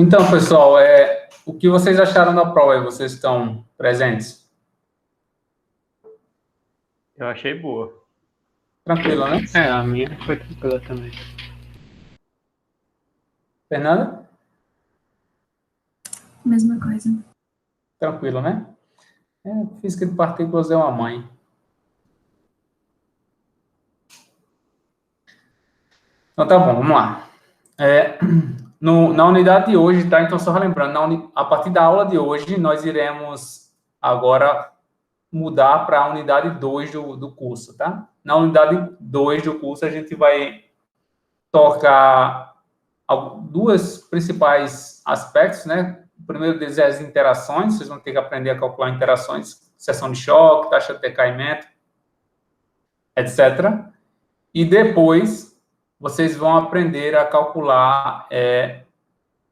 Então, pessoal, o que vocês acharam da prova aí? Vocês estão presentes? Eu achei boa. Tranquilo, né? A minha foi tranquila também. Fernanda? Mesma coisa. Tranquilo, né? Física de partículas é uma mãe. Então, tá bom, vamos lá. Na unidade de hoje, tá? Então, só relembrando, a partir da aula de hoje, nós iremos agora mudar para a unidade 2 do curso, tá? Na unidade 2 do curso, a gente vai tocar duas principais aspectos, né? O primeiro deles é as interações, vocês vão ter que aprender a calcular interações, seção de choque, taxa de decaimento, etc. E depois, vocês vão aprender a calcular,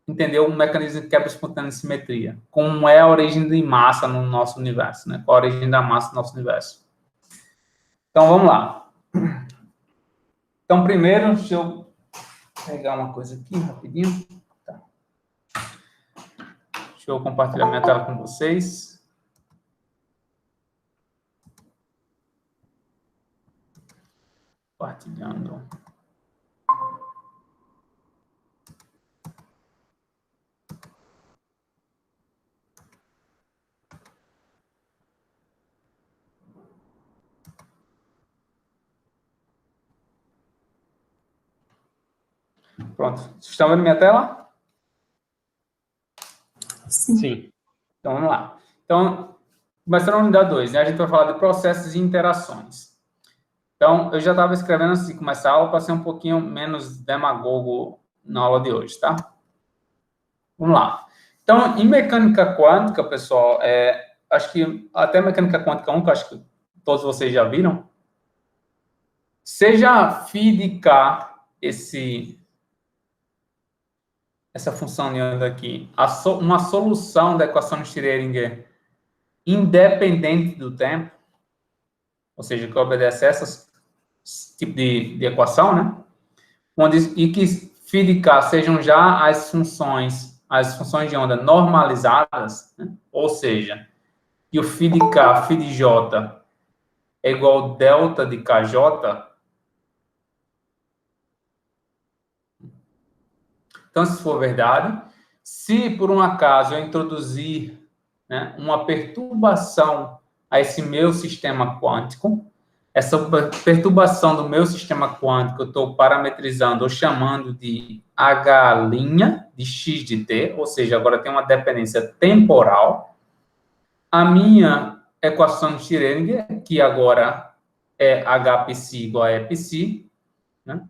entender o mecanismo de quebra espontânea de simetria, como é a origem de massa no nosso universo, né? Qual a origem da massa no nosso universo. Então, vamos lá. Então, primeiro, deixa eu pegar uma coisa aqui, rapidinho. Tá. Deixa eu compartilhar minha tela com vocês. Compartilhando. Pronto. Vocês estão vendo minha tela? Sim. Então, vamos lá. Então, começando a unidade 2, né? A gente vai falar de processos e interações. Então, eu já estava escrevendo antes de começar a aula para ser um pouquinho menos demagogo na aula de hoje, tá? Vamos lá. Então, em mecânica quântica, pessoal, acho que até mecânica quântica 1, que acho que todos vocês já viram, seja phi de k essa função de onda aqui, uma solução da equação de Schrödinger independente do tempo, ou seja, que obedece a esse tipo de equação, né? E que phi de k sejam já as funções de onda normalizadas, né? Ou seja, que o phi de k, phi de j é igual ao delta de kj. Então, se for verdade, se por um acaso eu introduzir, né, uma perturbação a esse meu sistema quântico, essa perturbação do meu sistema quântico eu estou parametrizando ou chamando de H' de x de t, ou seja, agora tem uma dependência temporal. A minha equação de Schrödinger, que agora é Hψ igual a Epsi, né?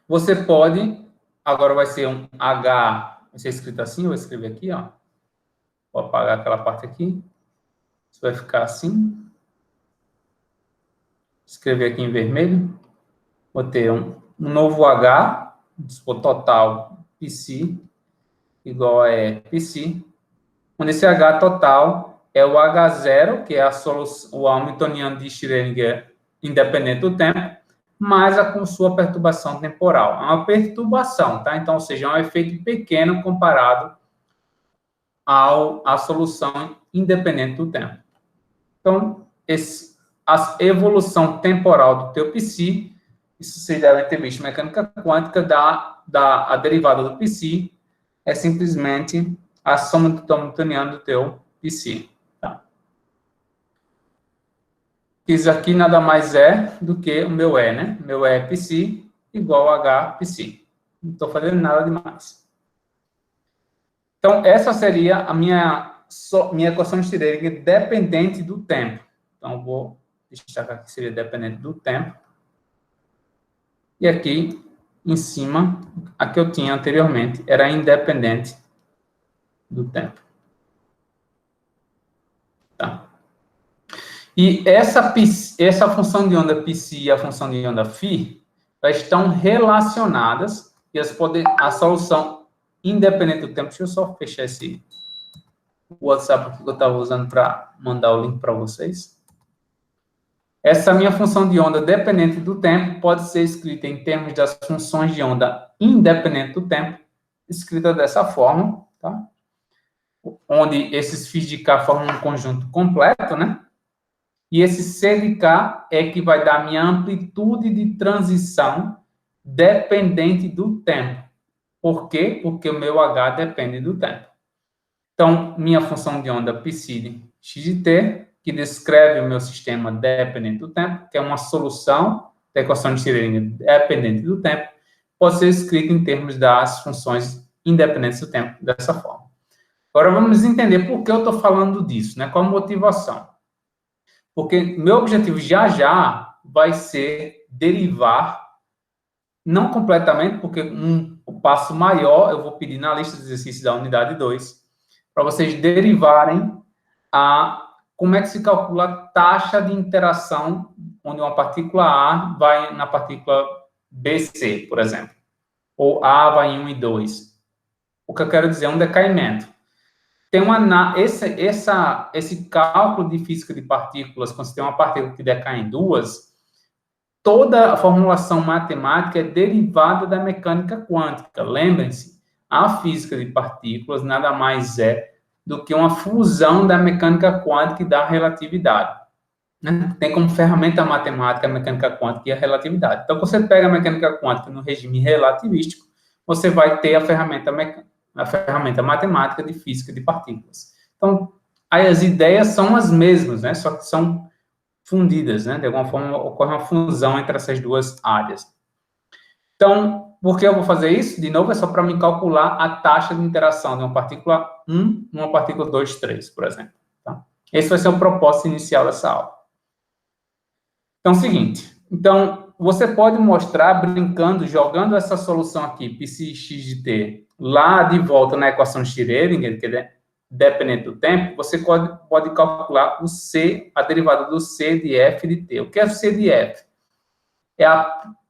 Você pode, agora vai ser um H, vai ser escrito assim, eu vou escrever aqui, ó. Vou apagar aquela parte aqui. Isso vai ficar assim. Escrever aqui em vermelho. Vou ter um novo H, o total Psi, igual a Psi. Onde esse H total é o H0, que é o hamiltoniano de Schrödinger independente do tempo, mais com sua perturbação temporal. É uma perturbação, tá? Então, ou seja, é um efeito pequeno comparado à solução independente do tempo. Então, a evolução temporal do teu Psi, isso vocês devem ter visto, mecânica quântica, a derivada do Psi é simplesmente a soma do hamiltoniano do teu Psi. Tá? Isso aqui nada mais é do que o meu E, né? Meu E Psi igual a H Psi. Não estou fazendo nada demais. Então, essa seria a minha equação de Schrödinger dependente do tempo. Então, vou destacar que seria dependente do tempo. E aqui, em cima, a que eu tinha anteriormente era independente do tempo. Tá? E essa função de onda Psi e a função de onda Φ estão relacionadas e a solução independente do tempo. Deixa eu só fechar esse WhatsApp que eu estava usando para mandar o link para vocês. Essa minha função de onda dependente do tempo pode ser escrita em termos das funções de onda independente do tempo escrita dessa forma, tá? Onde esses φ de K formam um conjunto completo, né? E esse C de K é que vai dar minha amplitude de transição dependente do tempo. Por quê? Porque o meu H depende do tempo. Então, minha função de onda psi x de t, que descreve o meu sistema dependente do tempo, que é uma solução da equação de Schrödinger dependente do tempo, pode ser escrita em termos das funções independentes do tempo, dessa forma. Agora, vamos entender por que eu estou falando disso, né? Qual a motivação? Porque meu objetivo já vai ser derivar, não completamente, porque o passo maior eu vou pedir na lista de exercícios da unidade 2, para vocês derivarem como é que se calcula a taxa de interação onde uma partícula A vai na partícula BC, por exemplo. Ou A vai em 1 e 2. O que eu quero dizer é um decaimento. Tem esse cálculo de física de partículas, quando você tem uma partícula que decai em duas, toda a formulação matemática é derivada da mecânica quântica. Lembrem-se, a física de partículas nada mais é do que uma fusão da mecânica quântica e da relatividade. Né? Tem como ferramenta matemática a mecânica quântica e a relatividade. Então, quando você pega a mecânica quântica no regime relativístico, você vai ter a ferramenta matemática de física de partículas. Então, aí as ideias são as mesmas, né? Só que são fundidas, né? De alguma forma, ocorre uma fusão entre essas duas áreas. Então, por que eu vou fazer isso? De novo, é só para me calcular a taxa de interação de uma partícula 1 e uma partícula 2, 3, por exemplo. Tá? Esse vai ser o propósito inicial dessa aula. Então, é o seguinte. Então, você pode mostrar, brincando, jogando essa solução aqui, πx de t, lá de volta na equação de Schrödinger, que é dependente do tempo, você pode calcular o C, a derivada do C de f de t. O que é o C de f?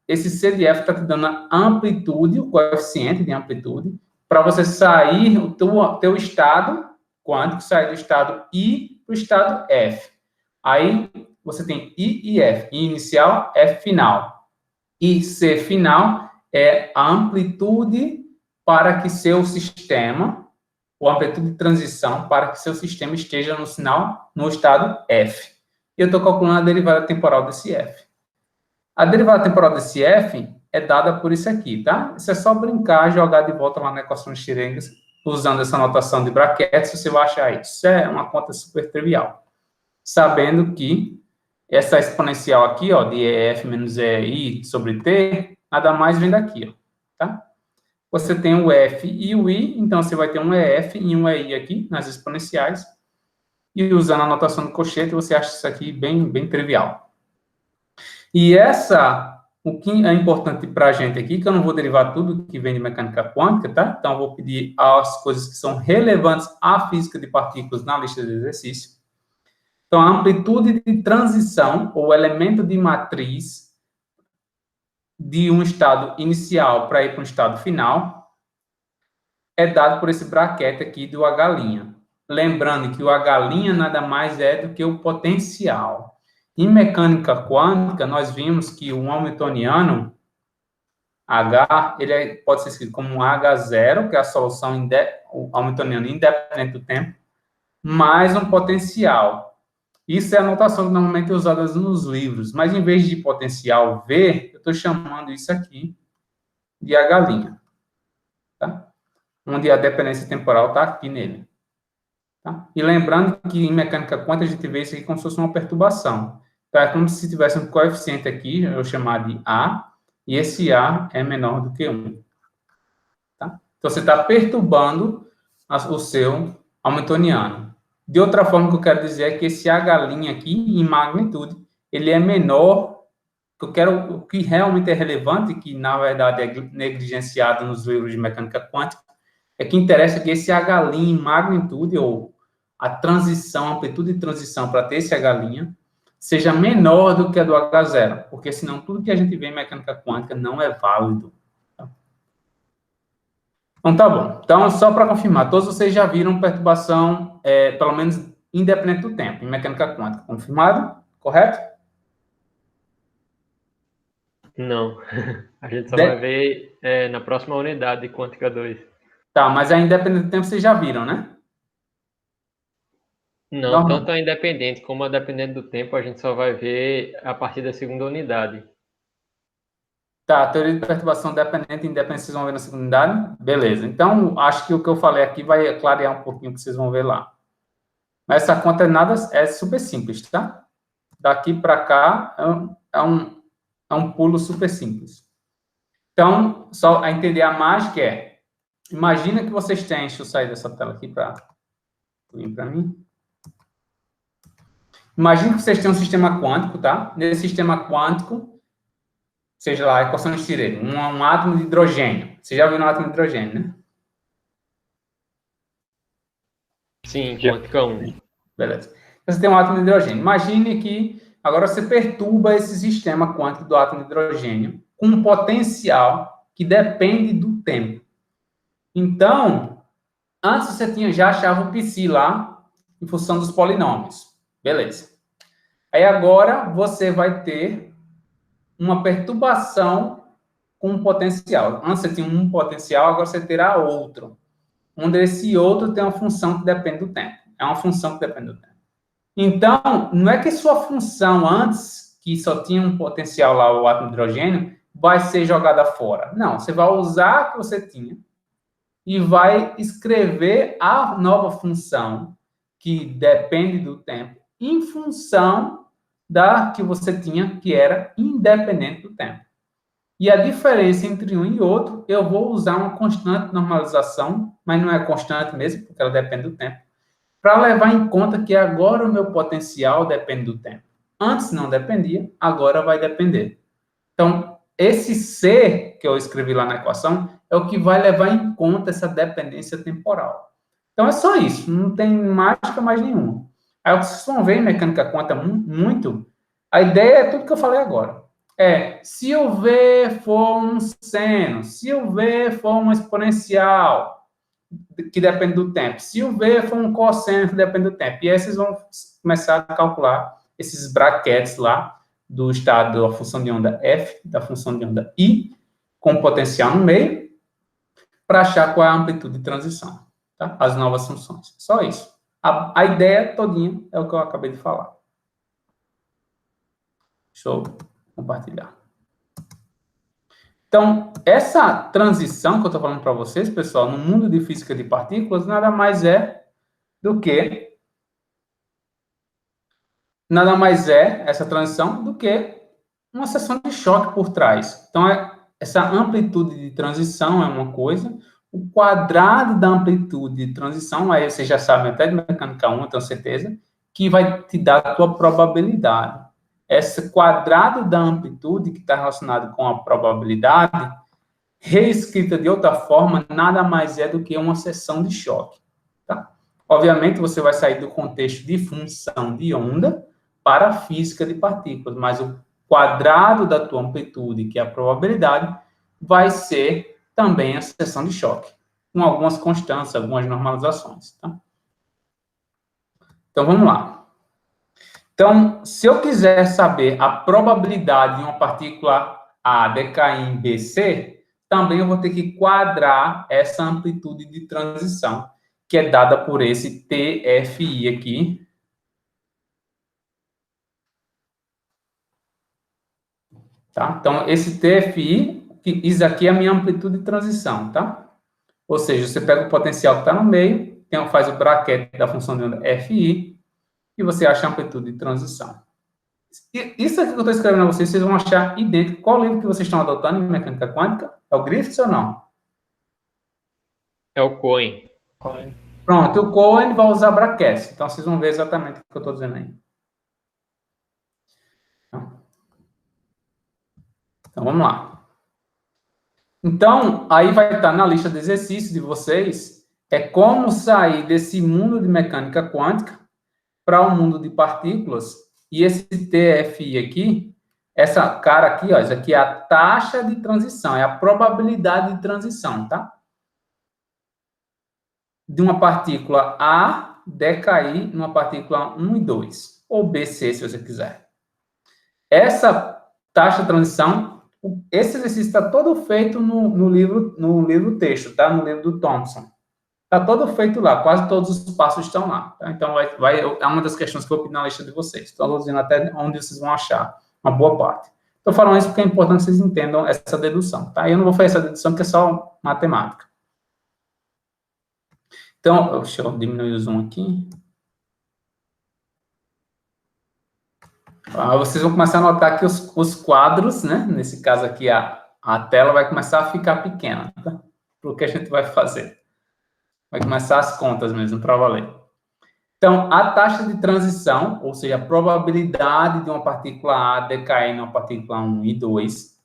Esse C de f está te dando a amplitude, o coeficiente de amplitude, para você sair, o teu estado quântico, sair do estado I para o estado F. Aí, você tem I e F. I inicial, F final. E C final é a amplitude para que seu sistema, ou amplitude de transição, para que seu sistema esteja no estado F. E eu estou calculando a derivada temporal desse F. A derivada temporal desse F é dada por isso aqui, tá? Isso é só brincar, jogar de volta lá na equação de Schrödinger, usando essa notação de brackets, você vai achar isso. Isso é uma conta super trivial. Sabendo que essa exponencial aqui, ó, de EF menos EI sobre T, nada mais vem daqui, ó, tá? Você tem o F e o I, então você vai ter um EF e um EI aqui, nas exponenciais, e usando a notação do cochete, você acha isso aqui bem trivial. E o que é importante para a gente aqui, que eu não vou derivar tudo que vem de mecânica quântica, tá? Então, eu vou pedir as coisas que são relevantes à física de partículas na lista de exercício. Então, a amplitude de transição, ou elemento de matriz, de um estado inicial para ir para um estado final, é dado por esse bracket aqui do H'. Lembrando que o H' nada mais é do que o potencial. Em mecânica quântica, nós vimos que o hamiltoniano, H, pode ser escrito como um H0, que é a solução o hamiltoniano independente do tempo, mais um potencial. Isso é a notação que normalmente é usada nos livros, mas em vez de potencial V, eu estou chamando isso aqui de H', tá? Onde a dependência temporal está aqui nele. Tá? E lembrando que em mecânica quântica a gente vê isso aqui como se fosse uma perturbação. Então, é como se tivesse um coeficiente aqui, eu chamar de A, e esse A é menor do que 1. Tá? Então, você está perturbando o seu hamiltoniano. De outra forma, o que eu quero dizer é que esse H' aqui, em magnitude, ele é menor. O que realmente é relevante, que na verdade é negligenciado nos livros de mecânica quântica, é que interessa que esse H' em magnitude, ou a transição, a amplitude de transição para ter esse H', seja menor do que a do H0, porque senão tudo que a gente vê em mecânica quântica não é válido. Então, tá bom. Então, só para confirmar, todos vocês já viram perturbação, pelo menos independente do tempo, em mecânica quântica. Confirmado? Correto? Não. A gente só vai ver na próxima unidade de quântica 2. Tá, mas a independente do tempo vocês já viram, né? Não, Normal. tanto a independente como a dependente do tempo, a gente só vai ver a partir da segunda unidade. Tá, teoria de perturbação dependente e independente vocês vão ver na segunda unidade? Beleza. Então, acho que o que eu falei aqui vai clarear um pouquinho o que vocês vão ver lá. Mas essa conta é super simples, tá? Daqui para cá é um pulo super simples. Então, só a entender a mágica imagina que vocês têm, deixa eu sair dessa tela aqui para vir para mim. Imagina que vocês têm um sistema quântico, tá? Nesse sistema quântico, seja lá, equação de Schrödinger, um átomo de hidrogênio. Você já viu um átomo de hidrogênio, né? Sim, quântica 1. Beleza. Você tem um átomo de hidrogênio. Imagine que agora você perturba esse sistema quântico do átomo de hidrogênio com um potencial que depende do tempo. Então, antes você já achava o psi lá, em função dos polinômios. Beleza. Aí agora você vai ter uma perturbação com um potencial. Antes você tinha um potencial, agora você terá outro. Onde esse outro tem uma função que depende do tempo. É uma função que depende do tempo. Então, não é que sua função antes, que só tinha um potencial lá, o átomo de hidrogênio, vai ser jogada fora. Não, você vai usar a que você tinha e vai escrever a nova função que depende do tempo em função da que você tinha, que era independente do tempo. E a diferença entre um e outro, eu vou usar uma constante de normalização, mas não é constante mesmo, porque ela depende do tempo, para levar em conta que agora o meu potencial depende do tempo. Antes não dependia, agora vai depender. Então, esse C que eu escrevi lá na equação é o que vai levar em conta essa dependência temporal. Então, é só isso, não tem mágica mais nenhuma. Aí, o que vocês vão ver em mecânica quântica muito, a ideia é tudo que eu falei agora. Se o V for um seno, se o V for uma exponencial, que depende do tempo, se o V for um cosseno, que depende do tempo, e aí vocês vão começar a calcular esses brackets lá, do estado da função de onda F, da função de onda I, com potencial no meio, para achar qual é a amplitude de transição, tá? As novas funções. Só isso. A ideia todinha é o que eu acabei de falar. Deixa eu compartilhar. Então, essa transição que eu estou falando para vocês, pessoal, no mundo de física de partículas, nada mais é essa transição do que uma seção de choque por trás. Então, essa amplitude de transição é uma coisa, o quadrado da amplitude de transição, aí vocês já sabem até de mecânica 1, eu tenho certeza, que vai te dar a tua probabilidade. Esse quadrado da amplitude, que está relacionado com a probabilidade, reescrita de outra forma, nada mais é do que uma seção de choque. Tá? Obviamente, você vai sair do contexto de função de onda para a física de partículas, mas o quadrado da tua amplitude, que é a probabilidade, vai ser também a seção de choque, com algumas constantes, algumas normalizações. Tá? Então, vamos lá. Então, se eu quiser saber a probabilidade de uma partícula A decair em BC, também eu vou ter que quadrar essa amplitude de transição, que é dada por esse TFI aqui. Tá? Então, esse TFI, isso aqui é a minha amplitude de transição, tá? Ou seja, você pega o potencial que está no meio, faz o bracket da função de onda FI, e você acha a amplitude de transição. Isso aqui que eu estou escrevendo a vocês, vocês vão achar idêntico. Qual livro que vocês estão adotando em mecânica quântica? É o Griffiths ou não? É o Cohen. Pronto, o Cohen vai usar brackets. Então, vocês vão ver exatamente o que eu estou dizendo aí. Então, vamos lá. Então, aí vai estar na lista de exercícios de vocês, como sair desse mundo de mecânica quântica para o mundo de partículas. E esse TFI aqui, essa cara aqui, ó, isso aqui é a taxa de transição, é a probabilidade de transição, tá? De uma partícula A decair numa partícula 1 e 2, ou BC, se você quiser. Essa taxa de transição Esse exercício está todo feito no livro texto, tá? No livro do Thompson. Está todo feito lá, quase todos os passos estão lá. Tá? Então, é uma das questões que eu vou pedir na lista de vocês. Estou dizendo até onde vocês vão achar uma boa parte. Estou falando isso porque é importante que vocês entendam essa dedução. Tá? Eu não vou fazer essa dedução, porque é só matemática. Então, deixa eu diminuir o zoom aqui. Vocês vão começar a notar que os quadros, né? Nesse caso aqui, a tela vai começar a ficar pequena, tá? Para o que a gente vai fazer. Vai começar as contas mesmo, para valer. Então, a taxa de transição, ou seja, a probabilidade de uma partícula A decair numa partícula 1 e 2,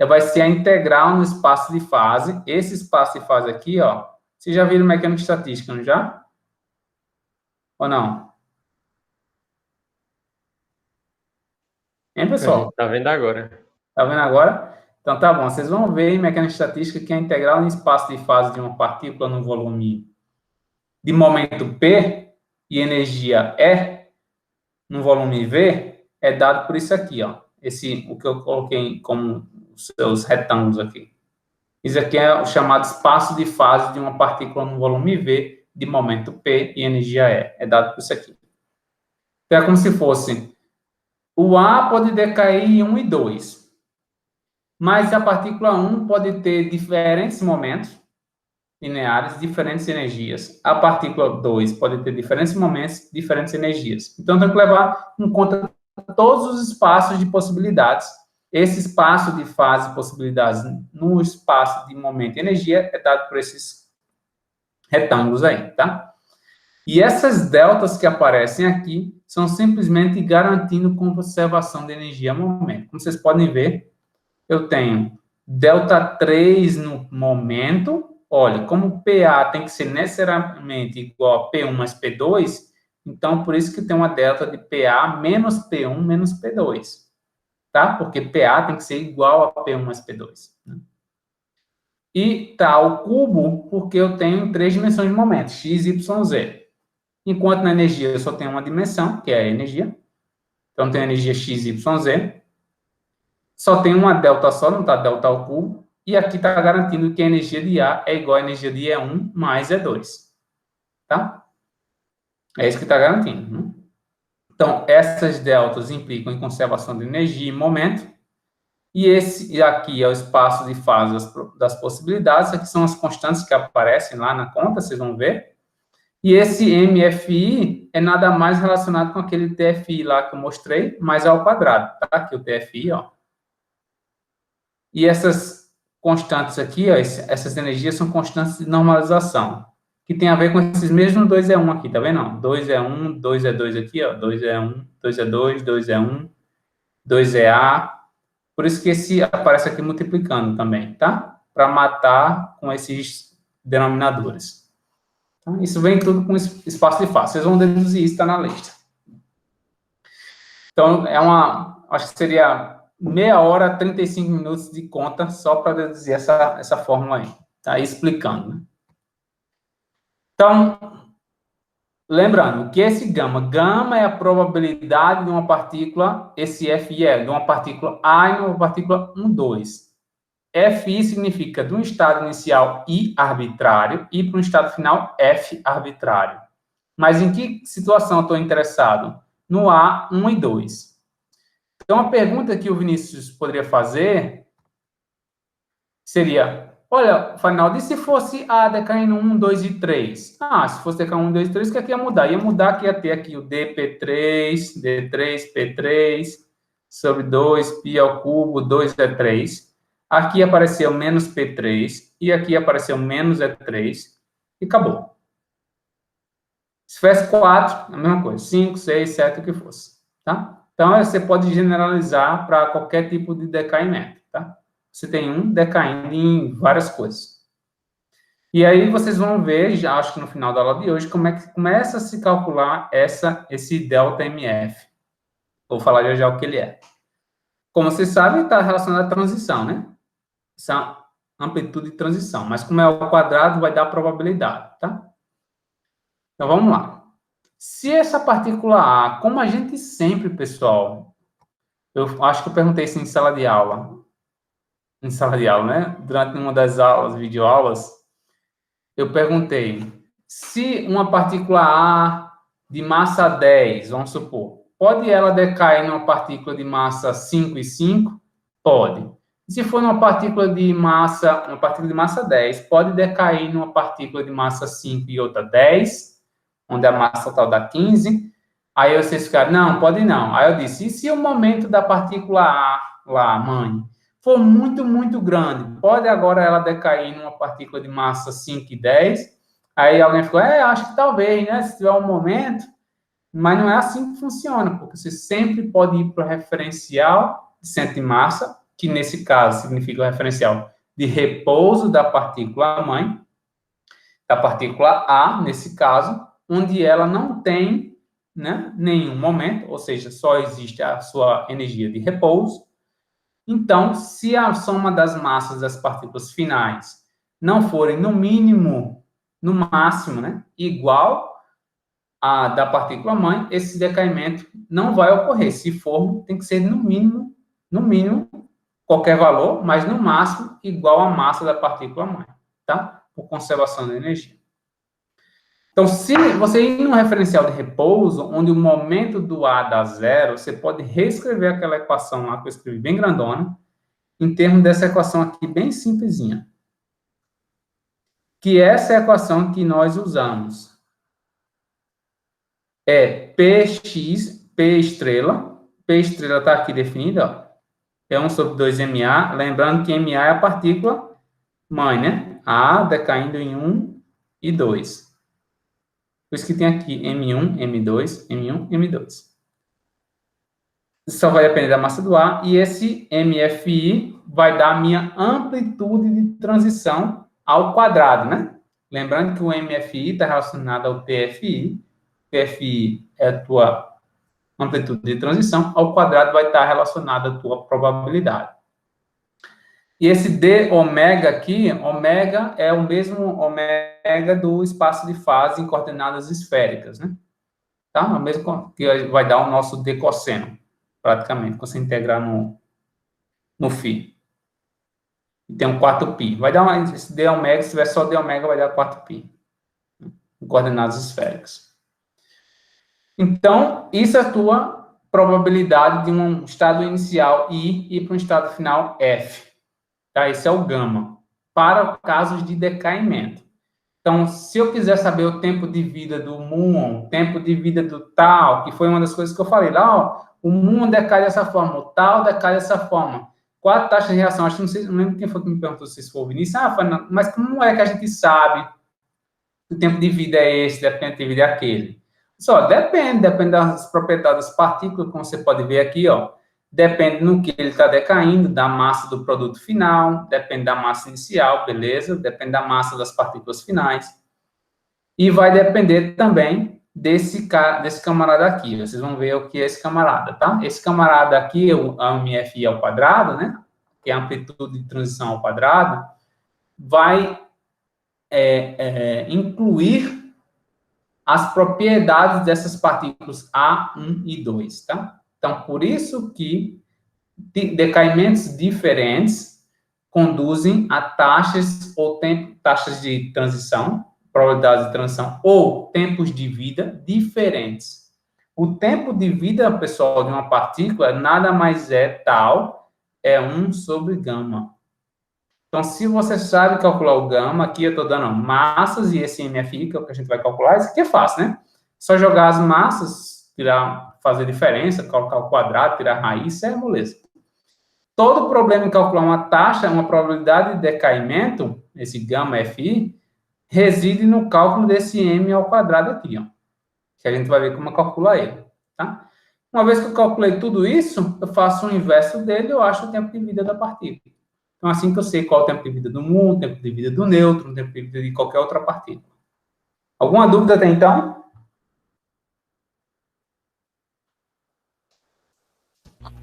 vai ser a integral no espaço de fase. Esse espaço de fase aqui, ó, vocês já viram mecânica estatística, não já? Ou não? Hein, pessoal? A gente tá vendo agora. Tá vendo agora? Então, tá bom. Vocês vão ver em mecânica estatística que a integral no espaço de fase de uma partícula no volume de momento P e energia E no volume V é dado por isso aqui, ó. O que eu coloquei como os seus retângulos aqui. Isso aqui é o chamado espaço de fase de uma partícula no volume V de momento P e energia E. É dado por isso aqui. Então, é como se fosse o A pode decair em 1 e 2. Mas a partícula 1 pode ter diferentes momentos lineares, diferentes energias. A partícula 2 pode ter diferentes momentos, diferentes energias. Então, tem que levar em conta todos os espaços de possibilidades. Esse espaço de fase de possibilidades no espaço de momento e energia é dado por esses retângulos aí, tá? E essas deltas que aparecem aqui são simplesmente garantindo conservação de energia a momento. Como vocês podem ver, eu tenho delta 3 no momento. Olha, como PA tem que ser necessariamente igual a P1 mais P2, então por isso que tem uma delta de PA menos P1 menos P2. Tá? Porque PA tem que ser igual a P1 mais P2. Né? E tá ao cubo, porque eu tenho 3 dimensões de momento, x, y, z. Enquanto na energia eu só tenho uma dimensão, que é a energia. Então, tem a energia x, y, z. Só tem uma delta só, não está delta ao cubo. E aqui está garantindo que a energia de A é igual à energia de E1 mais E2. Tá? É isso que está garantindo. Né? Então, essas deltas implicam em conservação de energia e momento. E esse aqui é o espaço de fase das possibilidades. Aqui são as constantes que aparecem lá na conta, vocês vão ver. E esse MFI é nada mais relacionado com aquele TFI lá que eu mostrei, mais ao quadrado, tá? Aqui o TFI, ó. E essas constantes aqui, ó, essas energias são constantes de normalização, que tem a ver com esses mesmos 2E1 aqui, tá vendo? 2E1, 2E2 aqui, ó, 2E1, 2E2, 2E1, 2EA. Por isso que esse aparece aqui multiplicando também, tá? Para matar com esses denominadores. Isso vem tudo com espaço de fase. Vocês vão deduzir isso, está na lista. Então, acho que seria meia hora, 35 minutos de conta só para deduzir essa fórmula aí. Tá aí explicando. Né? Então, lembrando que esse gama é a probabilidade de uma partícula, esse FI é de uma partícula A e uma partícula 1, 2. FI significa de um estado inicial I arbitrário e para um estado final F arbitrário. Mas em que situação eu estou interessado? No A, 1 e 2. Então, a pergunta que o Vinícius poderia fazer seria, olha, Farinaldo, e se fosse A decaindo 1, 2 e 3? Se fosse decair 1, 2 e 3, o que é que ia mudar? Ia mudar que ia ter aqui o dP3, D3, P3, sobre 2, π ao cubo, 2E3. Aqui apareceu menos P3 e aqui apareceu menos E3 e acabou. Se fosse 4, a mesma coisa. 5, 6, 7, o que fosse. Tá? Então, você pode generalizar para qualquer tipo de decaimento. Tá? Você tem um decaindo em várias coisas. E aí, vocês vão ver, já acho que no final da aula de hoje, como é que começa a se calcular esse delta MF. Vou falar já já o que ele é. Como vocês sabem, está relacionado à transição, né? Essa amplitude de transição. Mas como é ao quadrado, vai dar a probabilidade, tá? Então, vamos lá. Se essa partícula A, como a gente sempre, pessoal, eu acho que eu perguntei isso em sala de aula. em sala de aula, né? Durante uma das aulas, videoaulas, eu perguntei se uma partícula A de massa 10, vamos supor, pode ela decair numa partícula de massa 5 e 5? Pode. Se for uma partícula de massa 10, pode decair numa partícula de massa 5 e outra 10, onde a massa total dá 15. Aí vocês ficaram, não, pode não. Aí eu disse, e se o momento da partícula A lá, mãe, for muito, muito grande, pode agora ela decair numa partícula de massa 5 e 10? Aí alguém ficou, acho que talvez, né? Se tiver um momento, mas não é assim que funciona, porque você sempre pode ir para o referencial de centro de massa, que nesse caso significa o referencial de repouso da partícula mãe, da partícula A, nesse caso, onde ela não tem, né, nenhum momento, ou seja, só existe a sua energia de repouso. Então, se a soma das massas das partículas finais não forem no mínimo, no máximo, né, igual a da partícula mãe, esse decaimento não vai ocorrer. Se for, tem que ser no mínimo, qualquer valor, mas no máximo igual à massa da partícula mãe, tá? Por conservação da energia. Então, se você ir no referencial de repouso, onde o momento do A dá zero, você pode reescrever aquela equação lá que eu escrevi bem grandona, em termos dessa equação aqui bem simplesinha. Que essa é a equação que nós usamos. É Px, P estrela está aqui definida, ó. É 1 sobre 2ma, lembrando que ma é a partícula mãe, né? A decaindo em 1 e 2. Por isso que tem aqui M1, M2, M1, M2. Isso só vai depender da massa do A, e esse MFI vai dar a minha amplitude de transição ao quadrado, né? Lembrando que o MFI está relacionado ao TFI. TFI é a tua amplitude de transição, ao quadrado vai estar relacionado à tua probabilidade. E esse d ômega aqui, ômega é o mesmo ômega do espaço de fase em coordenadas esféricas, né? Tá? O mesmo que vai dar o nosso d cosseno, praticamente, quando você integrar no φ. E tem um quarto π. Vai dar esse d ômega, se tiver só d ômega, vai dar quarto π, em coordenadas esféricas. Então, isso é a tua probabilidade de um estado inicial I ir para um estado final F. Tá? Esse é o gama, para casos de decaimento. Então, se eu quiser saber o tempo de vida do muon, tempo de vida do tal, que foi uma das coisas que eu falei lá, ó, o muon decai dessa forma, o tal decai dessa forma. Qual a taxa de reação? Acho que não lembro quem foi que me perguntou se foi o Vinícius. Mas como é que a gente sabe que o tempo de vida é esse, depende de vida é aquele? Só depende das propriedades das partículas, como você pode ver aqui, ó. Depende no que ele está decaindo, da massa do produto final, depende da massa inicial, beleza? Depende da massa das partículas finais. E vai depender também desse camarada aqui. Vocês vão ver o que é esse camarada, tá? Esse camarada aqui, a MFI ao quadrado, né? Que é a amplitude de transição ao quadrado, vai incluir as propriedades dessas partículas A, 1 e 2, tá? Então, por isso que decaimentos diferentes conduzem a taxas de transição, probabilidades de transição, ou tempos de vida diferentes. O tempo de vida, pessoal, de uma partícula nada mais é tal, é 1 sobre gama. Então, se você sabe calcular o gama, aqui eu estou dando massas e esse MFI, que é o que a gente vai calcular, isso aqui é fácil, né? Só jogar as massas, fazer diferença, colocar o quadrado, tirar a raiz, isso é moleza. Todo problema em calcular uma taxa, uma probabilidade de decaimento, esse gama FI, reside no cálculo desse M ao quadrado aqui, ó. Que a gente vai ver como calcular ele, tá? Uma vez que eu calculei tudo isso, eu faço o inverso dele, eu acho o tempo de vida da partícula. Então, assim que eu sei qual é o tempo de vida do muon, o tempo de vida do nêutron, o tempo de vida de qualquer outra partícula. Alguma dúvida até então?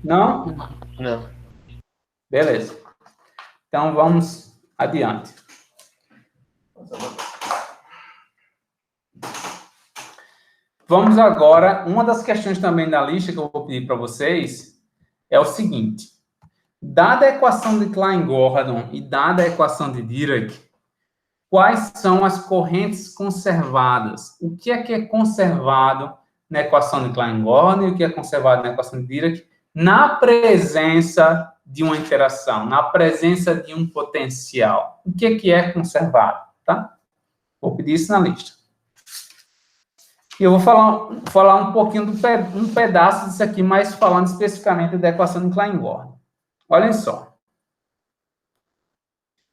Não? Não. Beleza. Então, vamos adiante. Vamos agora, uma das questões também da lista que eu vou pedir para vocês é o seguinte. Dada a equação de Klein-Gordon e dada a equação de Dirac, quais são as correntes conservadas? O que é conservado na equação de Klein-Gordon e o que é conservado na equação de Dirac na presença de uma interação, na presença de um potencial? O que é conservado, tá? Vou pedir isso na lista. E eu vou falar um pouquinho um pedaço disso aqui, mas falando especificamente da equação de Klein-Gordon. Olhem só.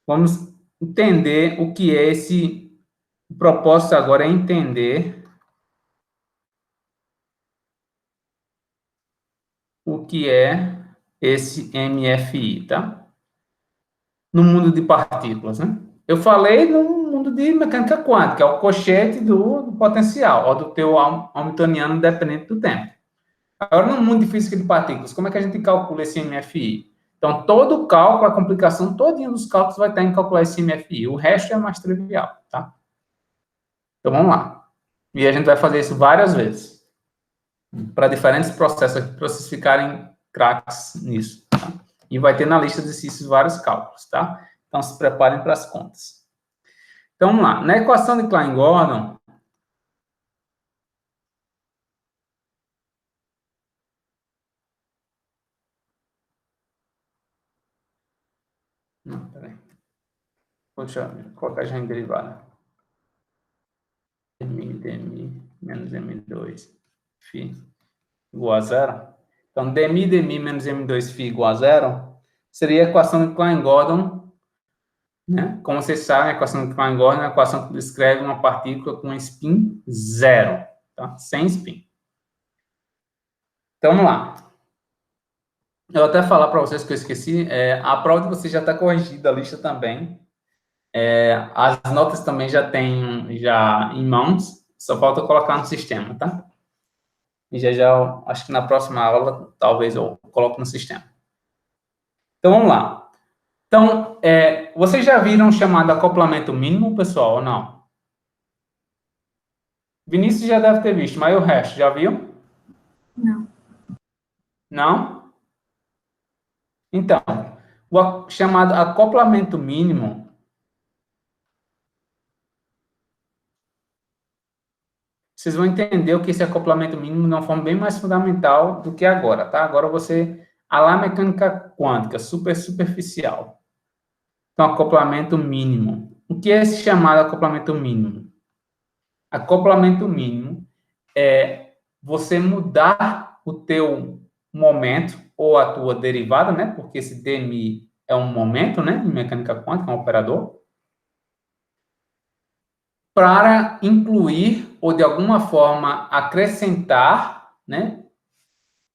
Vamos entender o que é esse... O propósito agora é entender o que é esse MFI, tá? No mundo de partículas, né? Eu falei no mundo de mecânica quântica, é o cochete do potencial, ou do teu hamiltoniano dependente do tempo. Agora, no mundo de física de partículas, como é que a gente calcula esse MFI? Então, todo o cálculo, a complicação todinha dos cálculos vai estar em calcular esse MFI. O resto é mais trivial, tá? Então, vamos lá. E a gente vai fazer isso várias vezes. Para diferentes processos, para vocês ficarem craques nisso, tá? E vai ter na lista de exercícios vários cálculos, tá? Então, se preparem para as contas. Então, vamos lá. Na equação de Klein-Gordon, não, peraí. Deixa eu colocar já em derivada. dmi menos m2 φ igual a zero. Então, dmi menos m2 φ igual a zero seria a equação de Klein-Gordon, né? Como vocês sabem, a equação de Klein-Gordon é a equação que descreve uma partícula com spin zero, tá? Sem spin. Então, vamos lá. Eu vou até falar para vocês que eu esqueci, a prova de vocês já está corrigida, a lista também. As notas também já tem em mãos, só falta colocar no sistema, tá? E já, acho que na próxima aula, talvez eu coloque no sistema. Então, vamos lá. Então, vocês já viram o chamado acoplamento mínimo, pessoal, ou não? Vinícius já deve ter visto, mas o resto, já viu? Não. Não? Então, o chamado acoplamento mínimo vocês vão entender o que esse acoplamento mínimo de uma forma bem mais fundamental do que agora, tá? Agora a lá mecânica quântica, superficial. Então, acoplamento mínimo. O que é esse chamado acoplamento mínimo? Acoplamento mínimo é você mudar o teu momento ou a tua derivada, né? Porque esse dmi é um momento, né? Em mecânica quântica, é um operador. Para incluir ou, de alguma forma, acrescentar, né,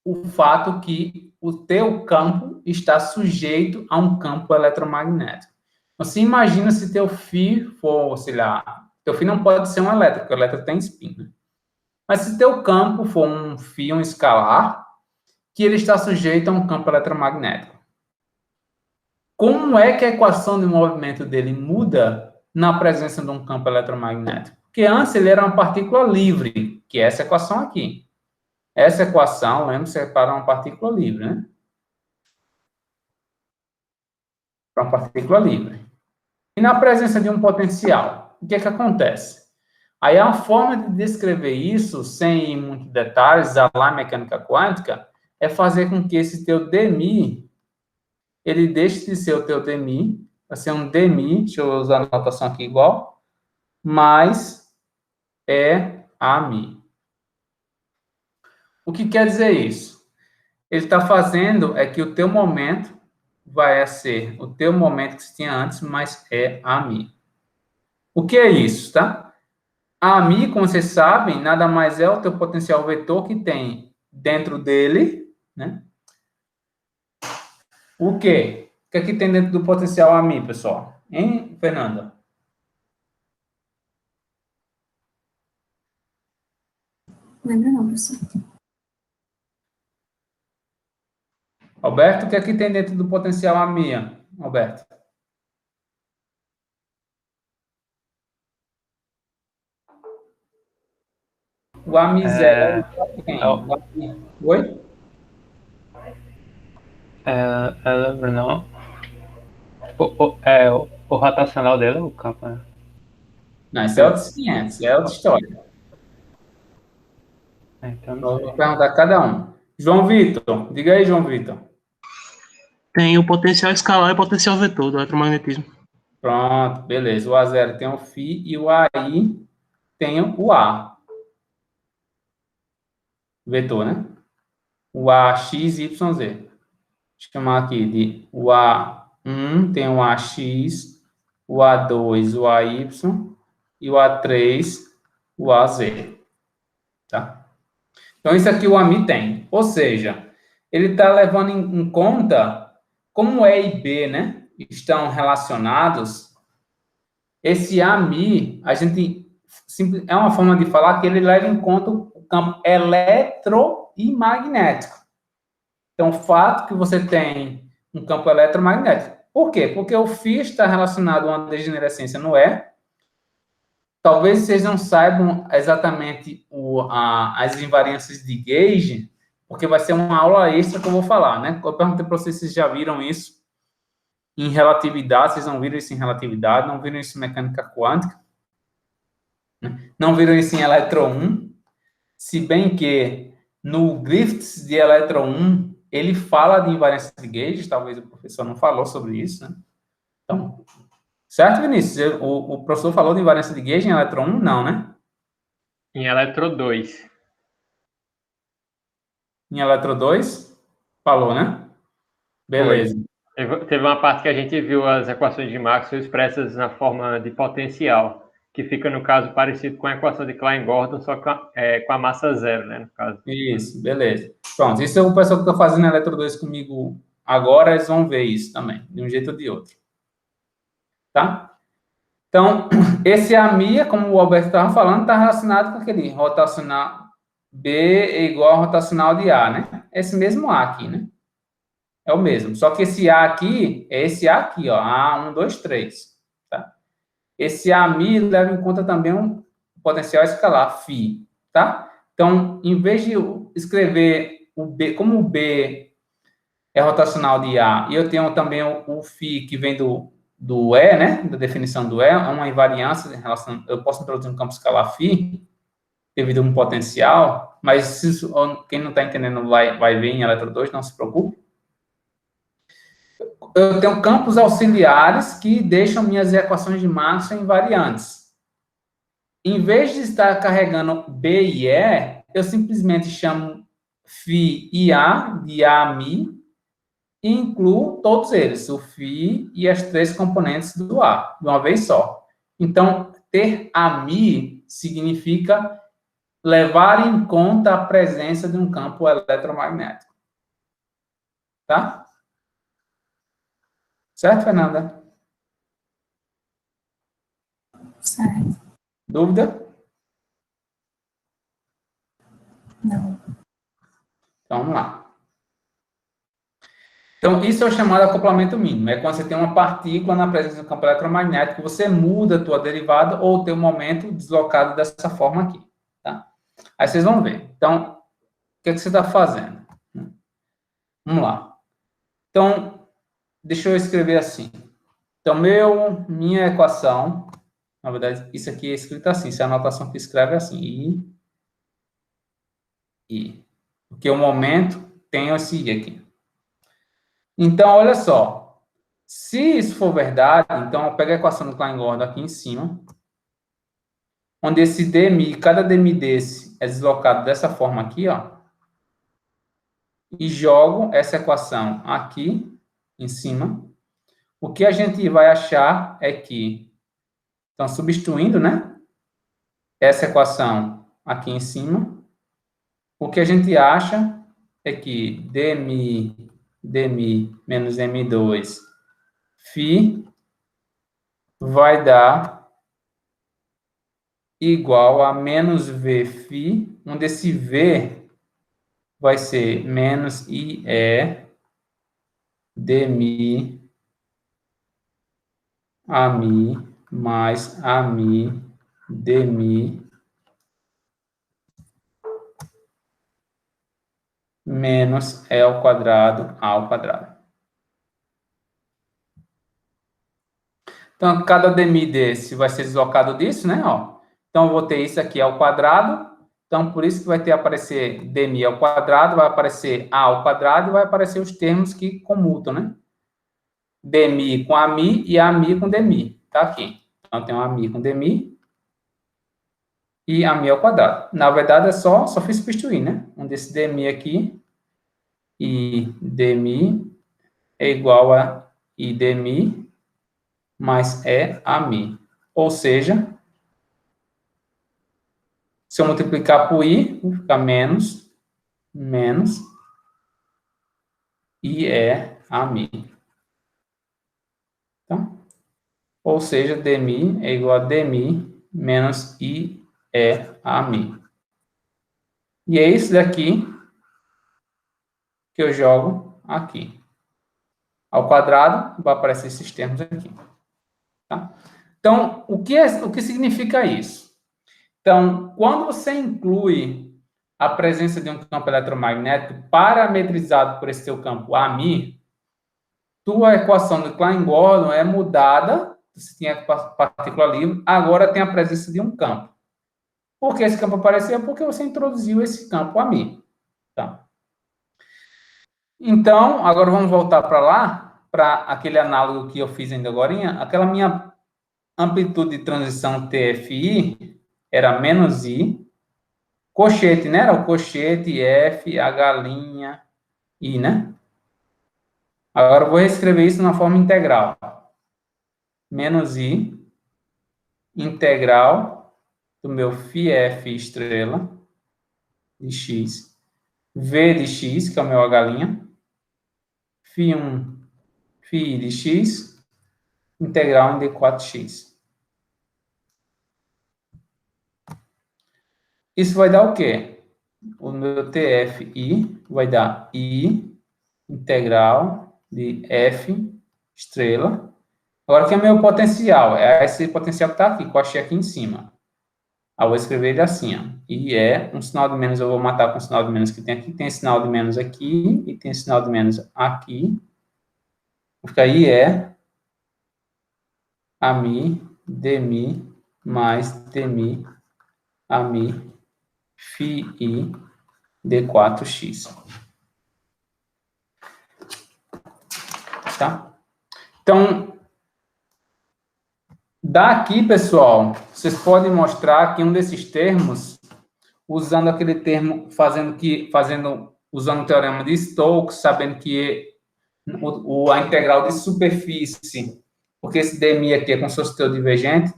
o fato que o teu campo está sujeito a um campo eletromagnético. Você imagina se teu fio for, sei lá, teu fio não pode ser um elétrico, porque o elétrico tem spin, né? Mas se teu campo for um fio escalar, que ele está sujeito a um campo eletromagnético. Como é que a equação de movimento dele muda na presença de um campo eletromagnético? Porque antes ele era uma partícula livre, que é essa equação aqui. Essa equação, lembra, separa uma partícula livre, né? Para uma partícula livre. E na presença de um potencial, o que é que acontece? Aí a forma de descrever isso, sem ir em muitos detalhes, a lá mecânica quântica, é fazer com que esse teu dmi, ele deixe de ser o teu dmi, vai ser um dmi, deixa eu usar a notação aqui igual, mais mi. O que quer dizer isso? Ele está fazendo é que o teu momento vai ser o teu momento que você tinha antes, mas mi. O que é isso, tá? Mi, como vocês sabem, nada mais é o teu potencial vetor que tem dentro dele, né? O quê? O que é que tem dentro do potencial mi, pessoal? Hein, Fernanda? Não lembro não, professor. Alberto, o que é que tem dentro do potencial mi, Alberto? O ami zero é igual a quem? Oi? Não. O rotacional dele é o campo, né? Não, isso é outros 500, é outra história. Então não Eu sei. vou perguntar a cada um. João Vitor, diga aí, João Vitor. Tem o potencial escalar e o potencial vetor do eletromagnetismo. Pronto, beleza. O A0 tem o φ e o AI tem o A. Vetor, né? O AX, Y, Z. Vou chamar aqui de o A1 tem o AX, o A2, o AY e o A3, o AZ. Tá? Então, isso aqui o AMI tem. Ou seja, ele está levando em conta como E e B, né, estão relacionados. Esse AMI, a gente é uma forma de falar que ele leva em conta o campo eletro e magnético. Então, o fato que você tem um campo eletromagnético. Por quê? Porque o φ está relacionado a uma degenerescência no E. Talvez vocês não saibam exatamente as invariâncias de gauge, porque vai ser uma aula extra que eu vou falar, né? Eu perguntei para vocês se vocês já viram isso em relatividade, vocês não viram isso em relatividade, não viram isso em mecânica quântica, né? Não viram isso em elétron 1, se bem que no Griffiths de elétron 1, ele fala de invariância de gauge, talvez o professor não falou sobre isso, né? Então, certo, Vinícius? O professor falou de invariância de gauge em elétron 1? Não, né? Em eletro 2. Em eletro 2? Falou, né? Beleza. Teve uma parte que a gente viu as equações de Maxwell expressas na forma de potencial, que fica, no caso, parecido com a equação de Klein-Gordon, só com a massa zero, né, no caso. Isso, beleza. Pronto, isso é o pessoal que está fazendo eletro 2 comigo agora, eles vão ver isso também, de um jeito ou de outro. Tá? Então, esse AMI, como o Alberto estava falando, está relacionado com aquele rotacional B é igual ao rotacional de A, né? Esse mesmo A aqui, né? É o mesmo. Só que esse A aqui é esse A aqui, ó. A1, 2, 3. Tá? Esse AMI leva em conta também um potencial escalar, φ. Tá? Então, em vez de eu escrever o B, como o B é rotacional de A, e eu tenho também o φ que vem do E, né? Da definição do E, é uma invariância em relação. Eu posso introduzir um campo escalar φ devido a um potencial, mas quem não está entendendo vai ver em eletro 2, não se preocupe. Eu tenho campos auxiliares que deixam minhas equações de Maxwell invariantes. Em vez de estar carregando B e E, eu simplesmente chamo φ e A de AMI e incluo todos eles, o φ e as três componentes do A, de uma vez só. Então, ter AMI significa levar em conta a presença de um campo eletromagnético. Tá? Certo, Fernanda? Certo. Dúvida? Não. Então, vamos lá. Então, isso é o chamado acoplamento mínimo. É quando você tem uma partícula na presença do campo eletromagnético, você muda a tua derivada ou o teu momento deslocado dessa forma aqui. Tá? Aí vocês vão ver. Então, o que, é que você está fazendo? Vamos lá. Então, deixa eu escrever assim. Então, minha equação, na verdade, isso aqui é escrito assim, se a anotação que escreve assim, I. Porque o momento tem esse I aqui. Então, olha só. Se isso for verdade, então eu pego a equação do Klein-Gordon aqui em cima, onde esse dmi, cada dmi desse é deslocado dessa forma aqui, ó, e jogo essa equação aqui em cima. O que a gente vai achar é que, então, substituindo, né, essa equação aqui em cima, o que a gente acha é que dmi menos m2 φ vai dar igual a menos v φ, onde esse v vai ser menos IE dmi AMI mais AMI dmi menos E ao quadrado. Então, cada demi desse vai ser deslocado disso, né? Ó. Então, eu vou ter isso aqui ao quadrado. Então, por isso que vai ter aparecer dmi ao quadrado, vai aparecer a ao quadrado e vai aparecer os termos que comutam, né? Dmi com ami e ami com dmi. Tá aqui. Então, tem um ami com dmi e ami ao quadrado. Na verdade, só fiz substituir, né? Um desse dmi aqui e dmi é igual a i dmi mais é ami. Ou seja, se eu multiplicar por i, vai ficar menos i é ami. Então, ou seja, dmi é igual a dmi menos i é ami. E é isso daqui que eu jogo aqui. Ao quadrado, vai aparecer esses termos aqui. Tá? Então, o que significa isso? Então, quando você inclui a presença de um campo eletromagnético parametrizado por esse seu campo AMI, tua equação de Klein-Gordon é mudada, você tinha partícula livre, agora tem a presença de um campo. Por que esse campo apareceu? Porque você introduziu esse campo AMI. Tá? Então, agora vamos voltar para lá, para aquele análogo que eu fiz ainda agora. Aquela minha amplitude de transição TFI era menos I, cochete, né? Era o cochete, F, a galinha, I, né? Agora eu vou reescrever isso na forma integral. Menos I, integral do meu φF estrela de x, V de x, que é o meu a galinha, φ1, φ de x, integral em d4x. Isso vai dar o quê? O meu TFI vai dar I integral de F estrela. Agora, o que é meu potencial? É esse potencial que está aqui, cochei aqui em cima. Aí eu vou escrever ele assim, ó. E é um sinal de menos, eu vou matar com o sinal de menos que tem aqui. Tem sinal de menos aqui e tem sinal de menos aqui. Vai ficar I é AMI, DMI, mais DMI, AMI, φI, D4x. Tá? Então, daqui, pessoal, vocês podem mostrar que um desses termos, usando aquele termo, usando o teorema de Stokes, sabendo que a integral de superfície, porque esse DMI aqui é como se fosse teu divergente,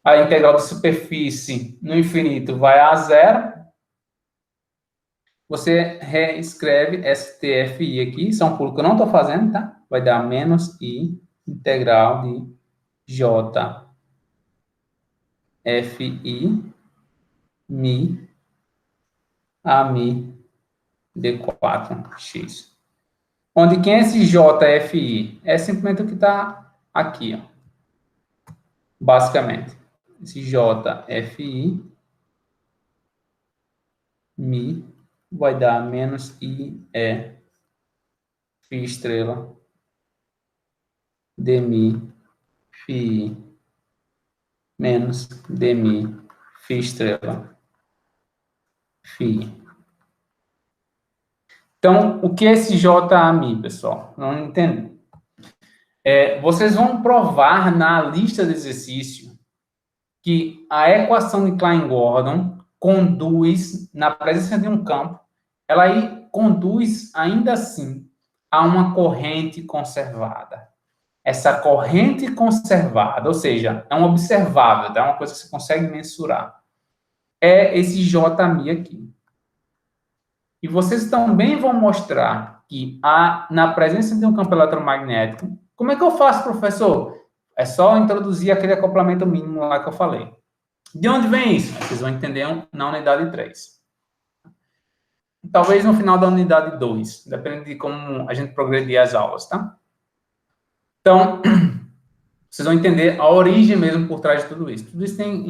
a integral de superfície no infinito vai a zero. Você reescreve STFI aqui, isso é um pulo que eu não estou fazendo, tá? Vai dar menos I integral de J FI mi a mi D4x. Onde quem é esse JFI? É simplesmente o que está aqui, ó. Basicamente. Esse JFI mi vai dar menos I Φ estrela dmi Φ menos dmi Φ estrela Φ. Então, o que é esse JAMI, pessoal? Não entendo. Vocês vão provar na lista de exercício que a equação de Klein-Gordon conduz, na presença de um campo, ela aí conduz, ainda assim, a uma corrente conservada. Essa corrente conservada, ou seja, é um observável, é uma coisa que você consegue mensurar. É esse JMI aqui. E vocês também vão mostrar que na presença de um campo eletromagnético, como é que eu faço, professor? É só introduzir aquele acoplamento mínimo lá que eu falei. De onde vem isso? Vocês vão entender na unidade 3. Talvez no final da unidade 2, depende de como a gente progredir as aulas, tá? Então, vocês vão entender a origem mesmo por trás de tudo isso. Tudo isso tem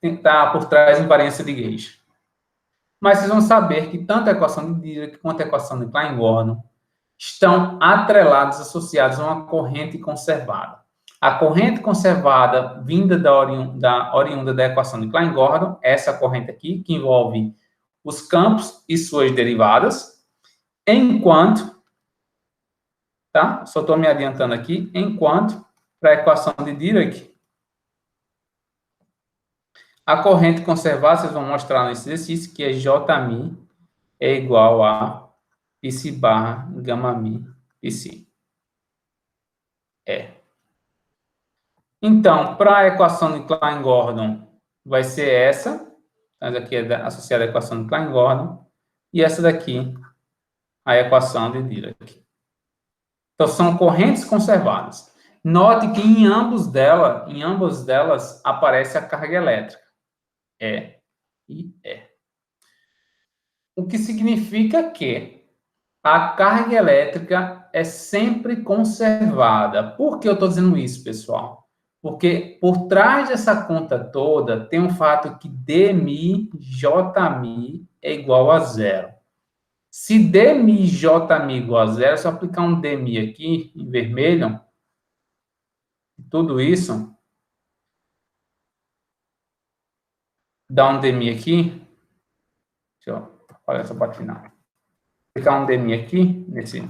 que estar por trás de invariância de Gauge. Mas vocês vão saber que tanto a equação de Dirac quanto a equação de Klein-Gordon estão atrelados, associados a uma corrente conservada. A corrente conservada vinda oriunda da equação de Klein-Gordon, essa corrente aqui, que envolve os campos e suas derivadas, enquanto, tá? Só estou me adiantando aqui, enquanto, para a equação de Dirac, a corrente conservada, vocês vão mostrar nesse exercício, que é Jmi é igual a Psi barra gama mi Psi. Então, para a equação de Klein-Gordon, vai ser essa. Essa aqui é associada à equação de Klein-Gordon. E essa daqui, a equação de Dirac. Então, são correntes conservadas. Note que em ambas delas aparece a carga elétrica. E E. O que significa que a carga elétrica é sempre conservada. Por que eu estou dizendo isso, pessoal? Porque por trás dessa conta toda tem um fato que dmi, jmi é igual a zero. Se dmi, jmi é igual a zero, se eu aplicar um dmi aqui, em vermelho, tudo isso, dá um dmi aqui, deixa eu olha essa parte final. Aplicar um dmi aqui, nesse.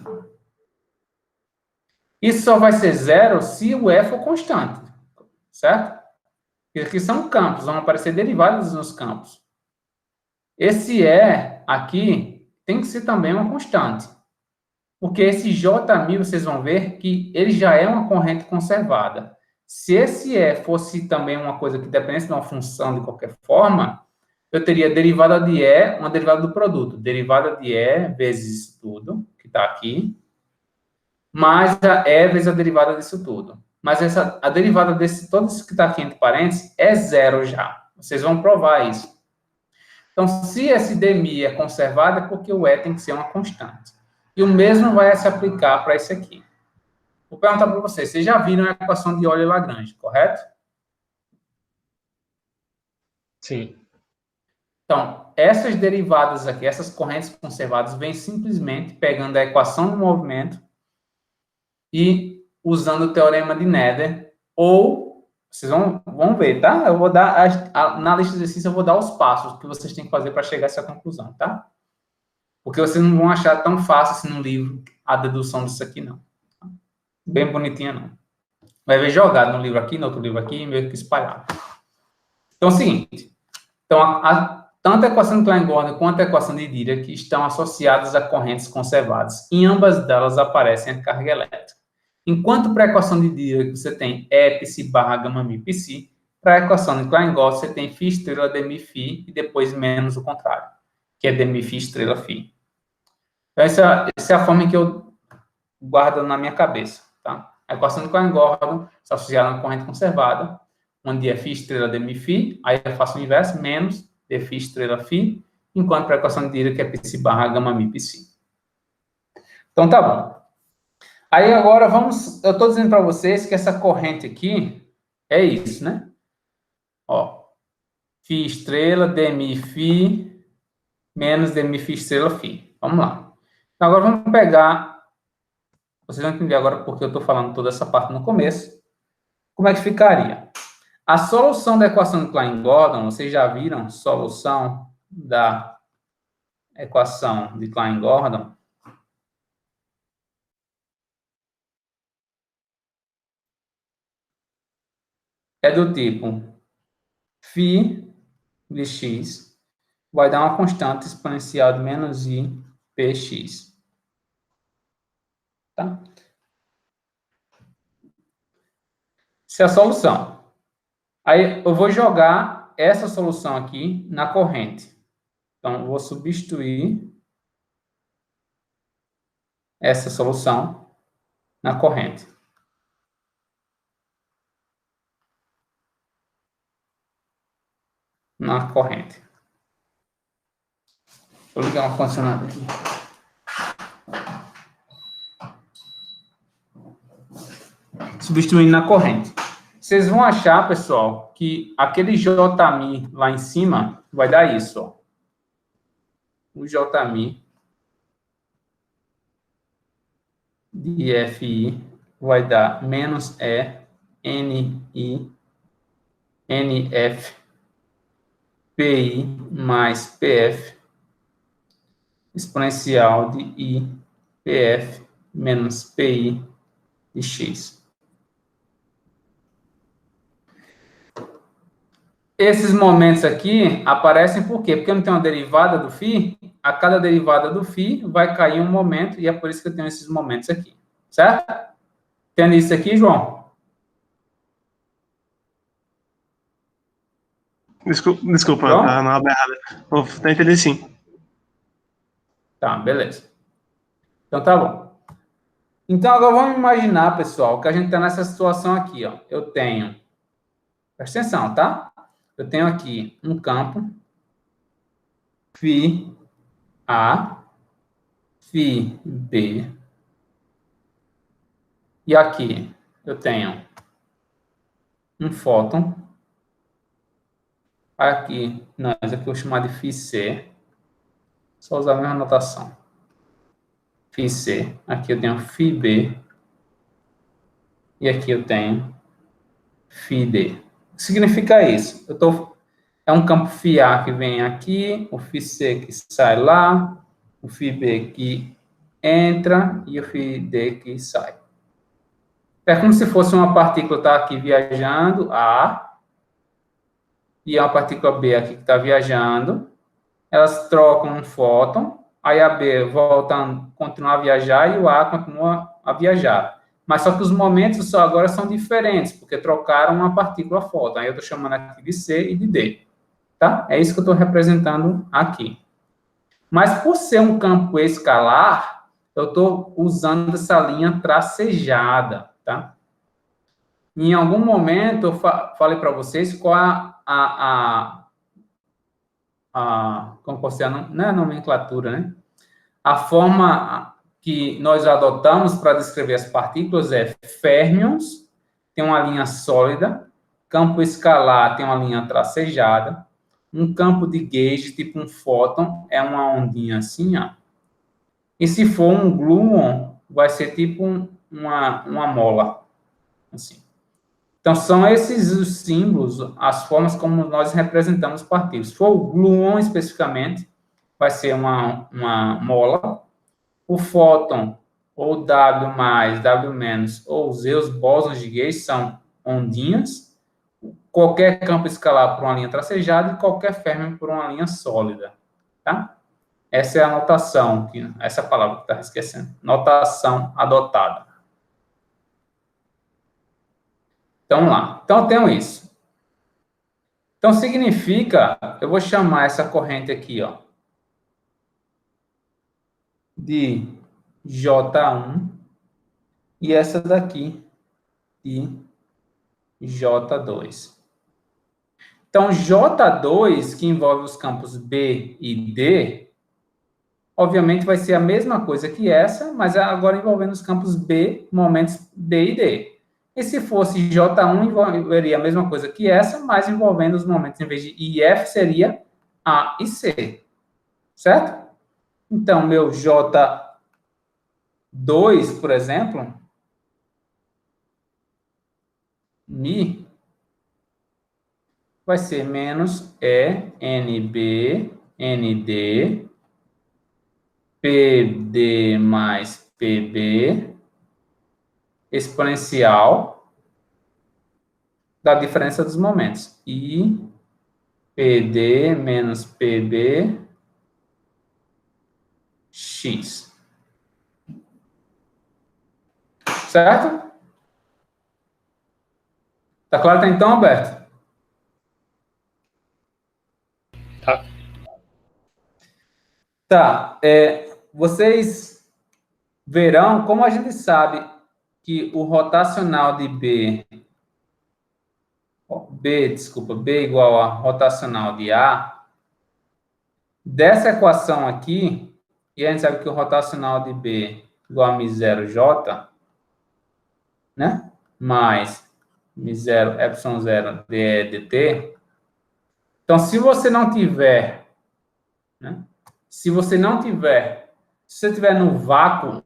Isso só vai ser zero se o E for constante, certo? Porque aqui são campos, vão aparecer derivadas nos campos. Esse E aqui tem que ser também uma constante. Porque esse J1000, vocês vão ver que ele já é uma corrente conservada. Se esse E fosse também uma coisa que dependesse de uma função de qualquer forma, eu teria derivada de E, uma derivada do produto. Derivada de E vezes isso tudo, que está aqui, mais a E vezes a derivada disso tudo. Mas a derivada todo isso que está aqui entre parênteses é zero já. Vocês vão provar isso. Então, se esse dmi é conservado, é porque o E tem que ser uma constante. E o mesmo vai se aplicar para esse aqui. Vou perguntar para vocês já viram a equação de Euler-Lagrange, correto? Sim. Então, essas derivadas aqui, essas correntes conservadas, vêm simplesmente pegando a equação do movimento e usando o teorema de Nether, ou, vocês vão ver, tá? Eu vou dar, na lista de exercícios, eu vou dar os passos que vocês têm que fazer para chegar a essa conclusão, tá? Porque vocês não vão achar tão fácil assim no livro a dedução disso aqui, não. Bem bonitinha, não. Vai ver jogado no livro aqui, no outro livro aqui, meio que espalhado. Então, é o seguinte. Então, tanto a equação de Klein-Gordon quanto a equação de Dirac estão associadas a correntes conservadas. Em ambas delas aparecem a carga elétrica. Enquanto para a equação de Dirac você tem E Psi barra gama mi Psi, para a equação de Klein-Gordon você tem φ estrela dmi φ e depois menos o contrário, que é dmi φ estrela φ. Então, essa é a forma que eu guardo na minha cabeça, tá? A equação de Klein-Gordon está associada a uma corrente conservada, onde é φ estrela dmi φ, aí eu faço o inverso, menos dφ estrela φ, enquanto para a equação de Dirac é Psi barra gama mi Psi. Então, tá bom. Aí, agora, eu estou dizendo para vocês que essa corrente aqui é isso, né? Ó, φ estrela, dmi φ, menos dmi φ estrela φ. Vamos lá. Então, agora vamos pegar, vocês vão entender agora porque eu estou falando toda essa parte no começo. Como é que ficaria? A solução da equação de Klein-Gordon, vocês já viram? Solução da equação de Klein-Gordon. É do tipo φ de x vai dar uma constante exponencial de menos i px. Tá? Essa é a solução. Aí eu vou jogar essa solução aqui na corrente. Então, eu vou substituir essa solução na corrente. Na corrente. Vou ligar um ar-condicionado aqui. Substituindo na corrente. Vocês vão achar, pessoal, que aquele Jmi lá em cima vai dar isso, ó. O Jmi de Fi vai dar menos E NI, NF, PI mais PF, exponencial de I, PF, menos PI de X. Esses momentos aqui aparecem por quê? Porque eu não tenho uma derivada do φ, a cada derivada do φ vai cair um momento, e é por isso que eu tenho esses momentos aqui, certo? Entende isso aqui, João? Desculpa, João? tá na aba errada. Vou tentar entender sim. Tá, beleza. Então tá bom. Então agora vamos imaginar, pessoal, que a gente está nessa situação aqui, ó. Eu tenho, presta atenção, tá? Eu tenho aqui um campo φ A, φ B, e aqui eu tenho um fóton, aqui, não, esse aqui eu vou chamar de φ C, só usar a mesma notação. φ C, aqui eu tenho φ B, e aqui eu tenho φ D. O que significa isso? É um campo φ A que vem aqui, o φ C que sai lá, o φ B que entra e o φ D que sai. É como se fosse uma partícula tá aqui viajando, A, e uma partícula B aqui que está viajando. Elas trocam um fóton, aí a B volta a continuar a viajar e o A continua a viajar. Mas só que os momentos só agora são diferentes, porque trocaram uma partícula fóton. Aí eu estou chamando aqui de C e de D. Tá? É isso que eu estou representando aqui. Mas por ser um campo escalar, eu estou usando essa linha tracejada, tá? Em algum momento eu falei para vocês qual como posso dizer, não é a nomenclatura, né? A forma que nós adotamos para descrever as partículas é férmions, tem uma linha sólida, campo escalar tem uma linha tracejada, um campo de gauge, tipo um fóton, é uma ondinha assim, ó. E se for um gluon, vai ser tipo uma mola, assim. Então, são esses os símbolos, as formas como nós representamos partículas. Se for o gluon especificamente, vai ser uma mola. O fóton, ou W+, W-, ou Z, os bósons de gauge, são ondinhas. Qualquer campo escalar por uma linha tracejada e qualquer férmion por uma linha sólida. Tá? Essa é a notação, essa palavra que está esquecendo. Notação adotada. Então, lá. Então, eu tenho isso. Então, significa, eu vou chamar essa corrente aqui, ó, de J1 e essa daqui de J2. Então, J2, que envolve os campos B e D, obviamente vai ser a mesma coisa que essa, mas agora envolvendo os campos B, momentos B e D. E se fosse J1, envolveria a mesma coisa que essa, mas envolvendo os momentos, em vez de I e F, seria A e C. Certo? Então, meu J2, por exemplo, Mi, vai ser menos NB, ND, PD mais PB, exponencial da diferença dos momentos. I, PD menos PB, X. Certo? Tá claro até então, Alberto? Tá. Tá. Vocês verão, como a gente sabe que o rotacional de B igual a rotacional de A, dessa equação aqui, e a gente sabe que o rotacional de B igual a μ0j, né? Mais μ0 ε0 dE dt. Então, se você tiver no vácuo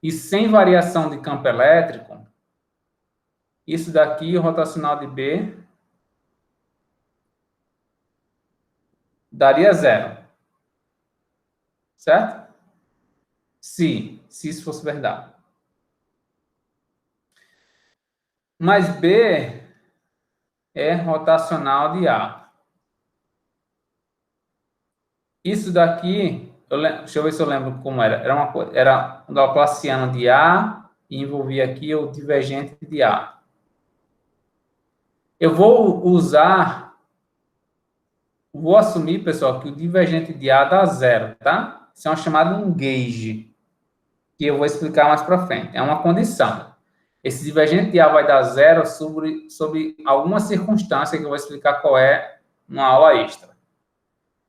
e sem variação de campo elétrico, Isso daqui, o rotacional de B, daria 0. Certo? Se isso fosse verdade. Mas B é rotacional de A. Isso daqui, deixa eu ver se eu lembro como era. Era um laplaciano de A e envolvia aqui o divergente de A. Eu vou assumir, pessoal, que o divergente de A dá 0, tá? Isso é uma chamada um gauge, que eu vou explicar mais para frente. É uma condição. Esse divergente de A vai dar 0 sobre alguma circunstância que eu vou explicar qual é uma aula extra.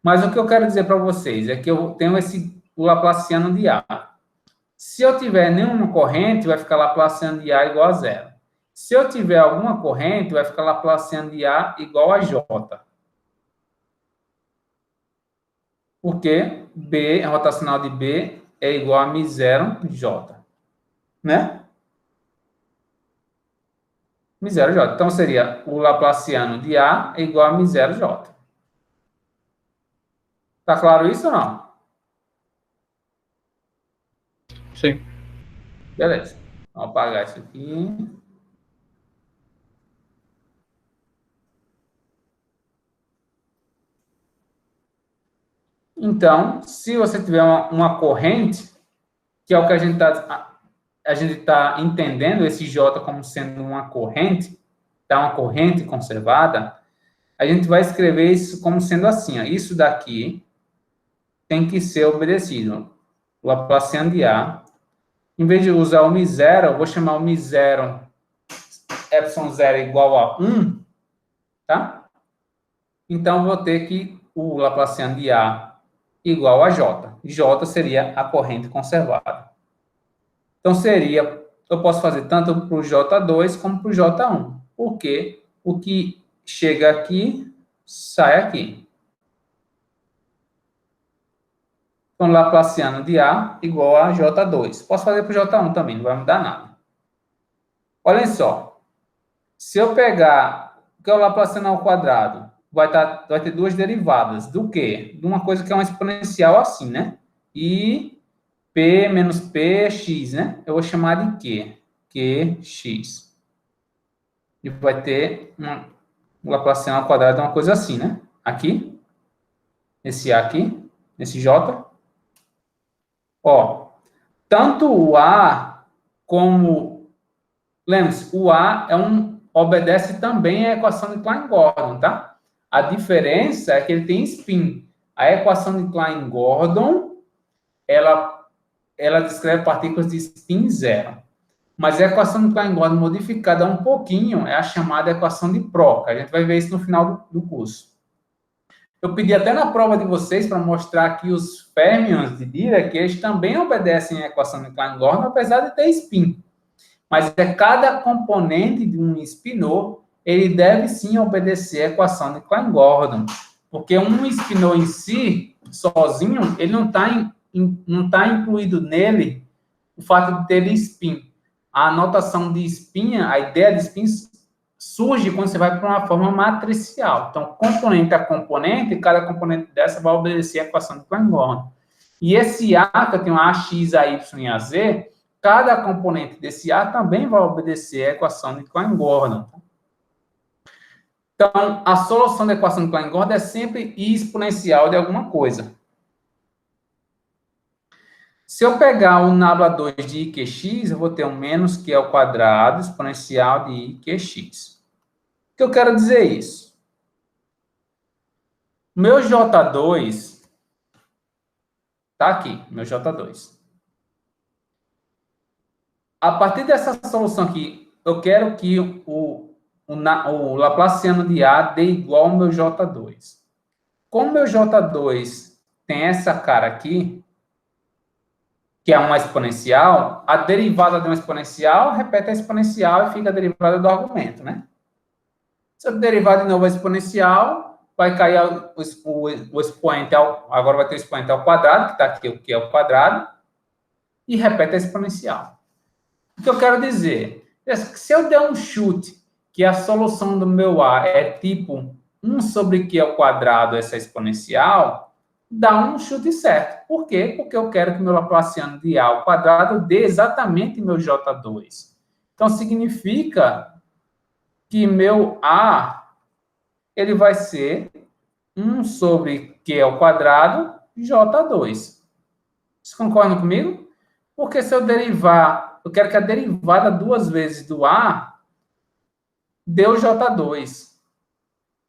Mas o que eu quero dizer para vocês é que eu tenho o laplaciano de A. Se eu tiver nenhuma corrente, vai ficar laplaciano de A igual a 0. Se eu tiver alguma corrente, vai ficar laplaciano de A igual a J. Porque B, a rotacional de B, é igual a μ0J. Né? μ0J. Então, seria o laplaciano de A é igual a μ0J. Tá claro isso ou não? Sim. Beleza. Vamos apagar isso aqui. Então, se você tiver uma corrente, que é o que a gente tá entendendo esse J como sendo uma corrente, tá? Uma corrente conservada, a gente vai escrever isso como sendo assim, ó. Isso daqui tem que ser obedecido. O laplaciano de A. Em vez de usar o μ0, eu vou chamar o μ0 ε0 igual a 1, tá? Então, vou ter que o laplaciano de A igual a J. J seria a corrente conservada. Então, eu posso fazer tanto para o J2 como para o J1. Porque o que chega aqui, sai aqui. Então, laplaciano de A igual a J2. Posso fazer para o J1 também, não vai mudar nada. Olhem só. Se eu pegar o que é o laplaciano ao quadrado, vai ter duas derivadas. Do quê? De uma coisa que é uma exponencial assim, né? E P menos P, X, né? Eu vou chamar de Q. QX. E vai ter o laplaciano ao quadrado é uma coisa assim, né? Aqui. Esse A aqui. Esse J. Ó, tanto o A como... Lembre-se, o A obedece também à equação de Klein-Gordon, tá? A diferença é que ele tem spin. A equação de Klein-Gordon, ela descreve partículas de spin zero. Mas a equação de Klein-Gordon modificada um pouquinho é a chamada equação de Proca. A gente vai ver isso no final do curso. Eu pedi até na prova de vocês para mostrar que os fermions de Dirac, eles também obedecem à equação de Klein-Gordon, apesar de ter spin. Mas cada componente de um spinor, ele deve sim obedecer à equação de Klein-Gordon. Porque um spinor em si, sozinho, ele não está incluído nele o fato de ter spin. A notação de spin, a ideia de spin surge quando você vai para uma forma matricial. Então, componente a componente, cada componente dessa vai obedecer à equação de Klein-Gordon. E esse A, que eu tenho AX, AY e AZ, cada componente desse A também vai obedecer à equação de Klein-Gordon. Então, a solução da equação de Klein-Gordon é sempre I exponencial de alguma coisa. Se eu pegar o nabla2 de IQx, eu vou ter um menos Q ao quadrado exponencial de IQx. O que eu quero dizer isso? Meu J2 está aqui, meu J2. A partir dessa solução aqui, eu quero que o laplaciano de A dê igual ao meu J2. Como meu J2 tem essa cara aqui, que é uma exponencial, a derivada de uma exponencial repete a exponencial e fica a derivada do argumento, né? Se eu derivar de novo a exponencial, vai cair o expoente, agora vai ter o expoente ao quadrado, que está aqui o que é o quadrado, e repete a exponencial. O que eu quero dizer? Se eu der um chute, que a solução do meu A é tipo 1 sobre Q ao quadrado, essa exponencial, dá um chute certo. Por quê? Porque eu quero que meu Laplaciano de A ao quadrado dê exatamente meu J2. Então, significa que meu A, ele vai ser 1 sobre Q ao quadrado, J2. Vocês concordam comigo? Porque se eu derivar, eu quero que a derivada 2 vezes do A dê o J2.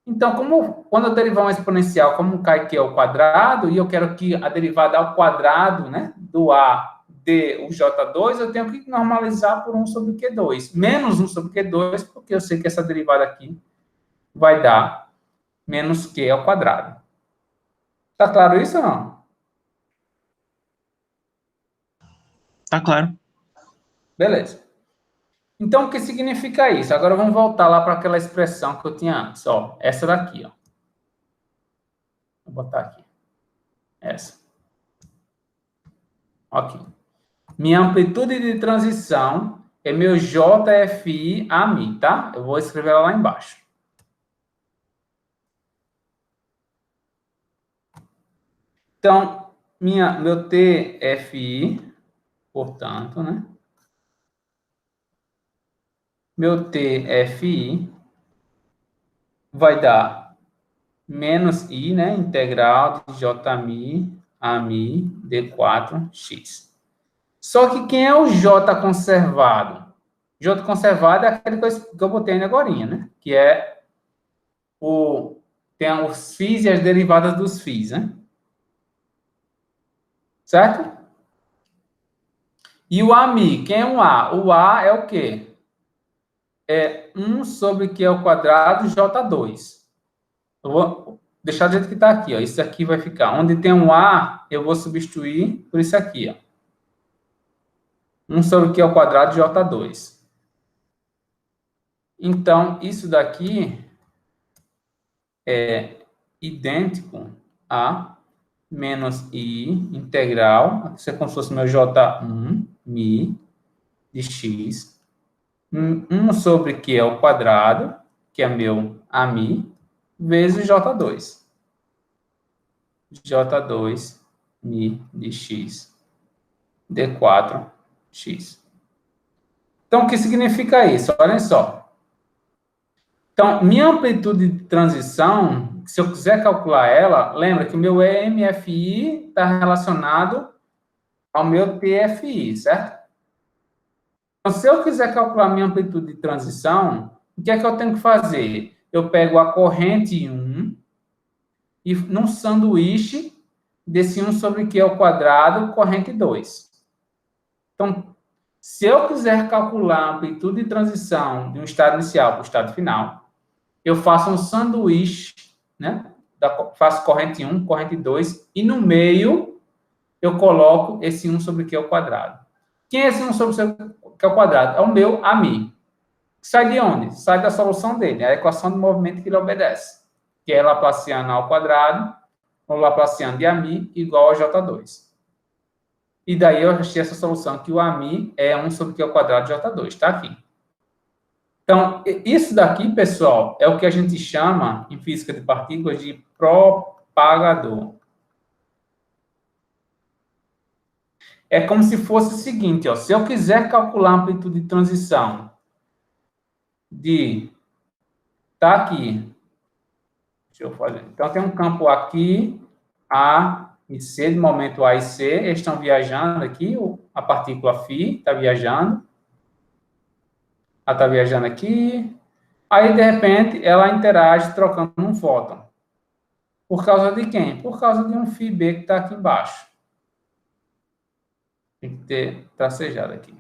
Então, quando eu derivar uma exponencial, como cai Q ao quadrado, e eu quero que a derivada ao quadrado, né, do A dê o J2, eu tenho que normalizar por 1 sobre Q2. Menos 1 sobre Q2, porque eu sei que essa derivada aqui vai dar menos Q ao quadrado. Tá claro isso ou não? Tá claro. Beleza. Então, o que significa isso? Agora vamos voltar lá para aquela expressão que eu tinha antes. Ó, essa daqui, ó. Vou botar aqui. Essa. Ok. Minha amplitude de transição é meu JFI a mi, tá? Eu vou escrever ela lá embaixo. Então, meu TFI, portanto, né? Meu TFI vai dar menos I, né? Integral de JMI a mi D4x. Só que quem é o J conservado? J conservado é aquele que eu botei agora, né? Que é tem os φ e as derivadas dos φ, né? Certo? E o AMI, quem é um A? O A é o quê? É 1 sobre Q ao quadrado J2. Eu vou deixar do jeito que está aqui, ó. Isso aqui vai ficar. Onde tem um A, eu vou substituir por isso aqui, ó. 1 sobre Q ao quadrado J2. Então, isso daqui é idêntico a menos I integral, isso é como se fosse meu J1, mi, de x, 1 sobre Q ao quadrado, que é meu AMI, vezes J2. J2, mi, de x, D4x. Então, o que significa isso? Olhem só. Então, minha amplitude de transição, se eu quiser calcular ela, lembra que o meu MFI está relacionado ao meu TFI, certo? Então, se eu quiser calcular minha amplitude de transição, o que é que eu tenho que fazer? Eu pego a corrente 1 e num sanduíche desse 1 sobre Q ao quadrado, corrente 2. Então, se eu quiser calcular a amplitude de transição de um estado inicial para o estado final, eu faço um sanduíche, né? Faço corrente 1, corrente 2, e no meio eu coloco esse 1 sobre Q ao quadrado. Quem é esse 1 sobre Q ao quadrado? É o meu AMI. Sai de onde? Sai da solução dele, a equação de movimento que ele obedece, que é Laplaciano ao quadrado, ou Laplaciano de AMI igual a J2. E daí eu achei essa solução que o AMI é 1 sobre Q ao quadrado de J2, está aqui. Então, isso daqui, pessoal, é o que a gente chama, em física de partículas, de propagador. É como se fosse o seguinte, ó, se eu quiser calcular a amplitude de transição tá aqui. Deixa eu fazer. Então, tem um campo aqui, A e C, de momento A e C, eles estão viajando aqui, a partícula φ está viajando. Ela está viajando aqui. Aí, de repente, ela interage trocando um fóton. Por causa de quem? Por causa de um φb que está aqui embaixo. Tem que ter tracejado aqui.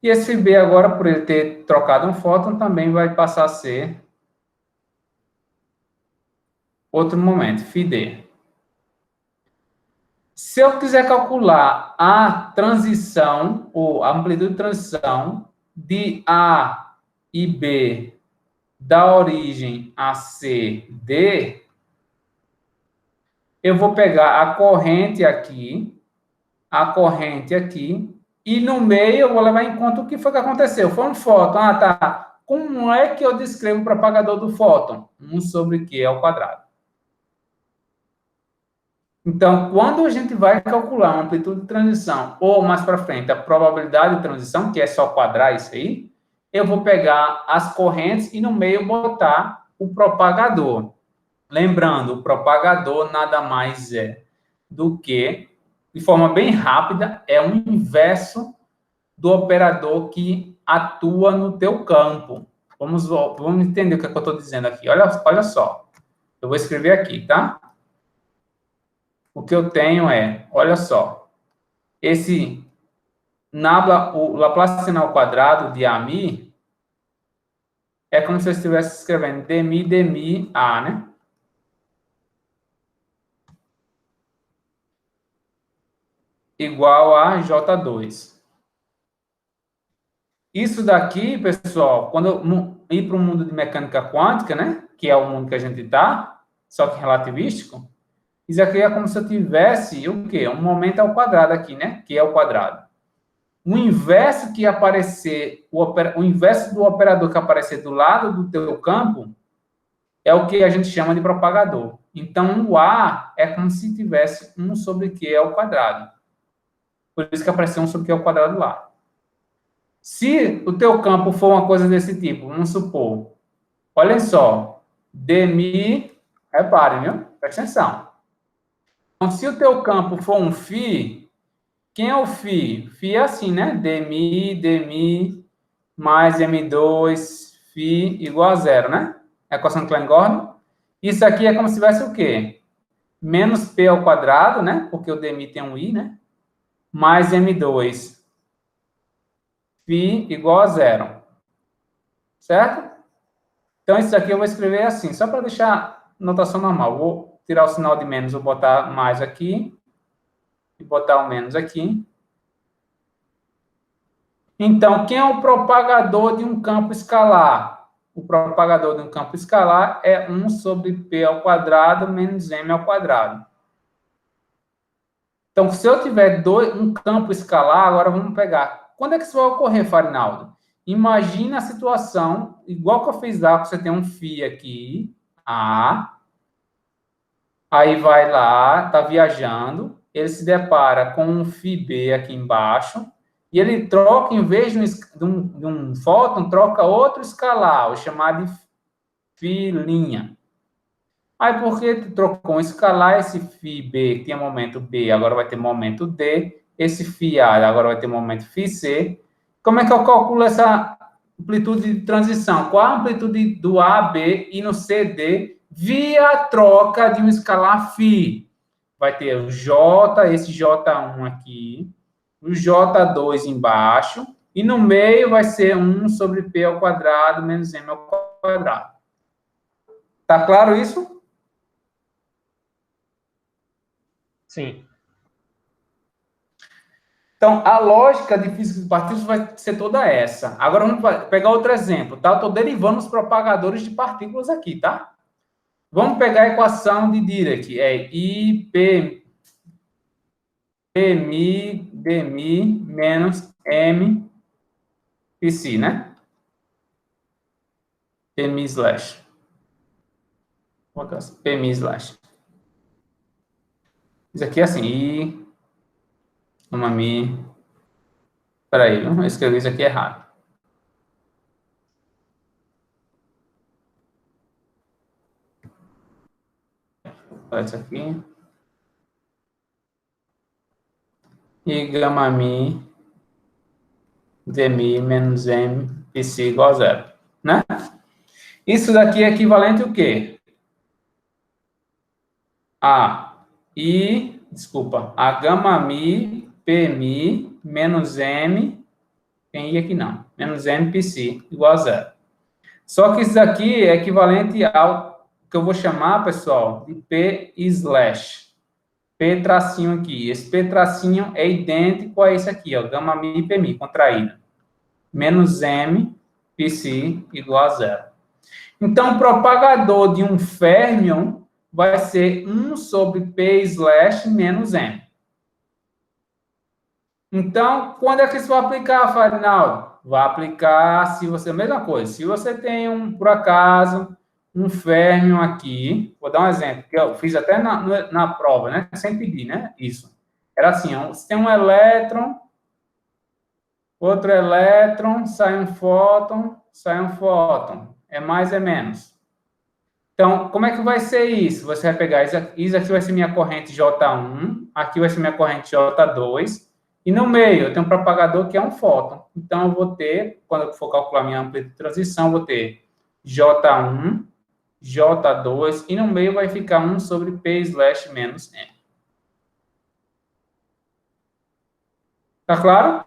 E esse φb agora, por ele ter trocado um fóton, também vai passar a ser outro momento, φd. Se eu quiser calcular a transição, ou a amplitude de transição de A e B da origem a C, D, eu vou pegar a corrente aqui E no meio eu vou levar em conta o que foi que aconteceu. Foi um fóton. Ah, tá. Como é que eu descrevo o propagador do fóton? 1 sobre Q ao quadrado. Então, quando a gente vai calcular a amplitude de transição, ou mais para frente, a probabilidade de transição, que é só quadrar isso aí, eu vou pegar as correntes e no meio botar o propagador. Lembrando, o propagador nada mais é do que, de forma bem rápida, é o inverso do operador que atua no teu campo. Vamos entender o que, é que eu estou dizendo aqui. Olha só. Eu vou escrever aqui, tá? O que eu tenho é, olha só, o Laplace sinal ao quadrado de AMI é como se eu estivesse escrevendo dmi A, né? Igual a J2. Isso daqui, pessoal, quando eu ir para o mundo de mecânica quântica, né? Que é o mundo que a gente está, só que relativístico, isso aqui é como se eu tivesse o quê? Um momento ao quadrado aqui, né? Que é o quadrado. O inverso que aparecer, o inverso do operador que aparecer do lado do teu campo é o que a gente chama de propagador. Então, o A é como se tivesse 1 sobre Q ao quadrado. Por isso que apareceu 1 sobre Q ao quadrado lá. Se o teu campo for uma coisa desse tipo, vamos supor, olhem só, dmi, reparem, viu? Presta atenção. Então, se o teu campo for um φ, quem é o φ? Φ é assim, né? dmi mais m2, φ igual a zero, né? É a equação de Klein-Gordon. Isso aqui é como se tivesse o quê? Menos p ao quadrado, né? Porque o dmi tem um i, né? Mais m2, φ igual a zero. Certo? Então, isso aqui eu vou escrever assim, só para deixar notação normal. Vou tirar o sinal de menos, vou botar mais aqui. E botar o menos aqui. Então, quem é o propagador de um campo escalar? O propagador de um campo escalar é 1 sobre p ao quadrado menos m ao quadrado. Então, se eu tiver um campo escalar, agora vamos pegar. Quando é que isso vai ocorrer, Farinaldo? Imagina a situação, igual que eu fiz lá, que você tem um φ aqui, A, aí vai lá, está viajando, ele se depara com um φb aqui embaixo, e ele troca, em vez de um fóton, troca outro escalar, o chamado de φ'. Aí, porque trocou um escalar, esse φb que tinha momento B, agora vai ter momento D, esse φ', agora vai ter momento φc. Como é que eu calculo essa amplitude de transição? Qual a amplitude do A, B e no CD via a troca de um escalar φ? Vai ter o J, esse J1 aqui, o J2 embaixo, e no meio vai ser 1 sobre P ao quadrado menos M ao quadrado. Tá claro isso? Sim. Então, a lógica de física de partículas vai ser toda essa. Agora, vamos pegar outro exemplo, tá? Eu estou derivando os propagadores de partículas aqui, tá? Vamos pegar a equação de Dirac. É IP Pmi dmi menos M Pc, né? Pmi slash. Pmi slash. Isso aqui é assim, I, uma Mi. Peraí, eu escrevi isso aqui errado. Olha isso aqui. E gama Mi dmi menos M Pc igual a zero, né? Isso daqui é equivalente ao quê? A gama Mi Pmi menos M, tem I aqui não, menos M Pc igual a zero. Só que isso daqui é equivalente ao que eu vou chamar, pessoal, de P slash. P tracinho aqui. Esse P tracinho é idêntico a esse aqui, ó, gama Mi Pmi, contraída. Menos M Pc igual a zero. Então, o propagador de um férmion vai ser 1 sobre P slash menos M. Então, quando é que isso vai aplicar, Farinaldo? Vai aplicar se você, mesma coisa, se você tem, por acaso, um férmio aqui, vou dar um exemplo, que eu fiz até na prova, né? Sem pedir, né? Isso. Era assim, você tem um elétron, outro elétron, sai um fóton. É mais, é menos. Então, como é que vai ser isso? Você vai pegar isso aqui vai ser minha corrente J1, aqui vai ser minha corrente J2, e no meio eu tenho um propagador que é um fóton. Então, eu vou ter, quando eu for calcular minha amplitude de transição, eu vou ter J1, J2, e no meio vai ficar 1 sobre P/-M. Tá claro?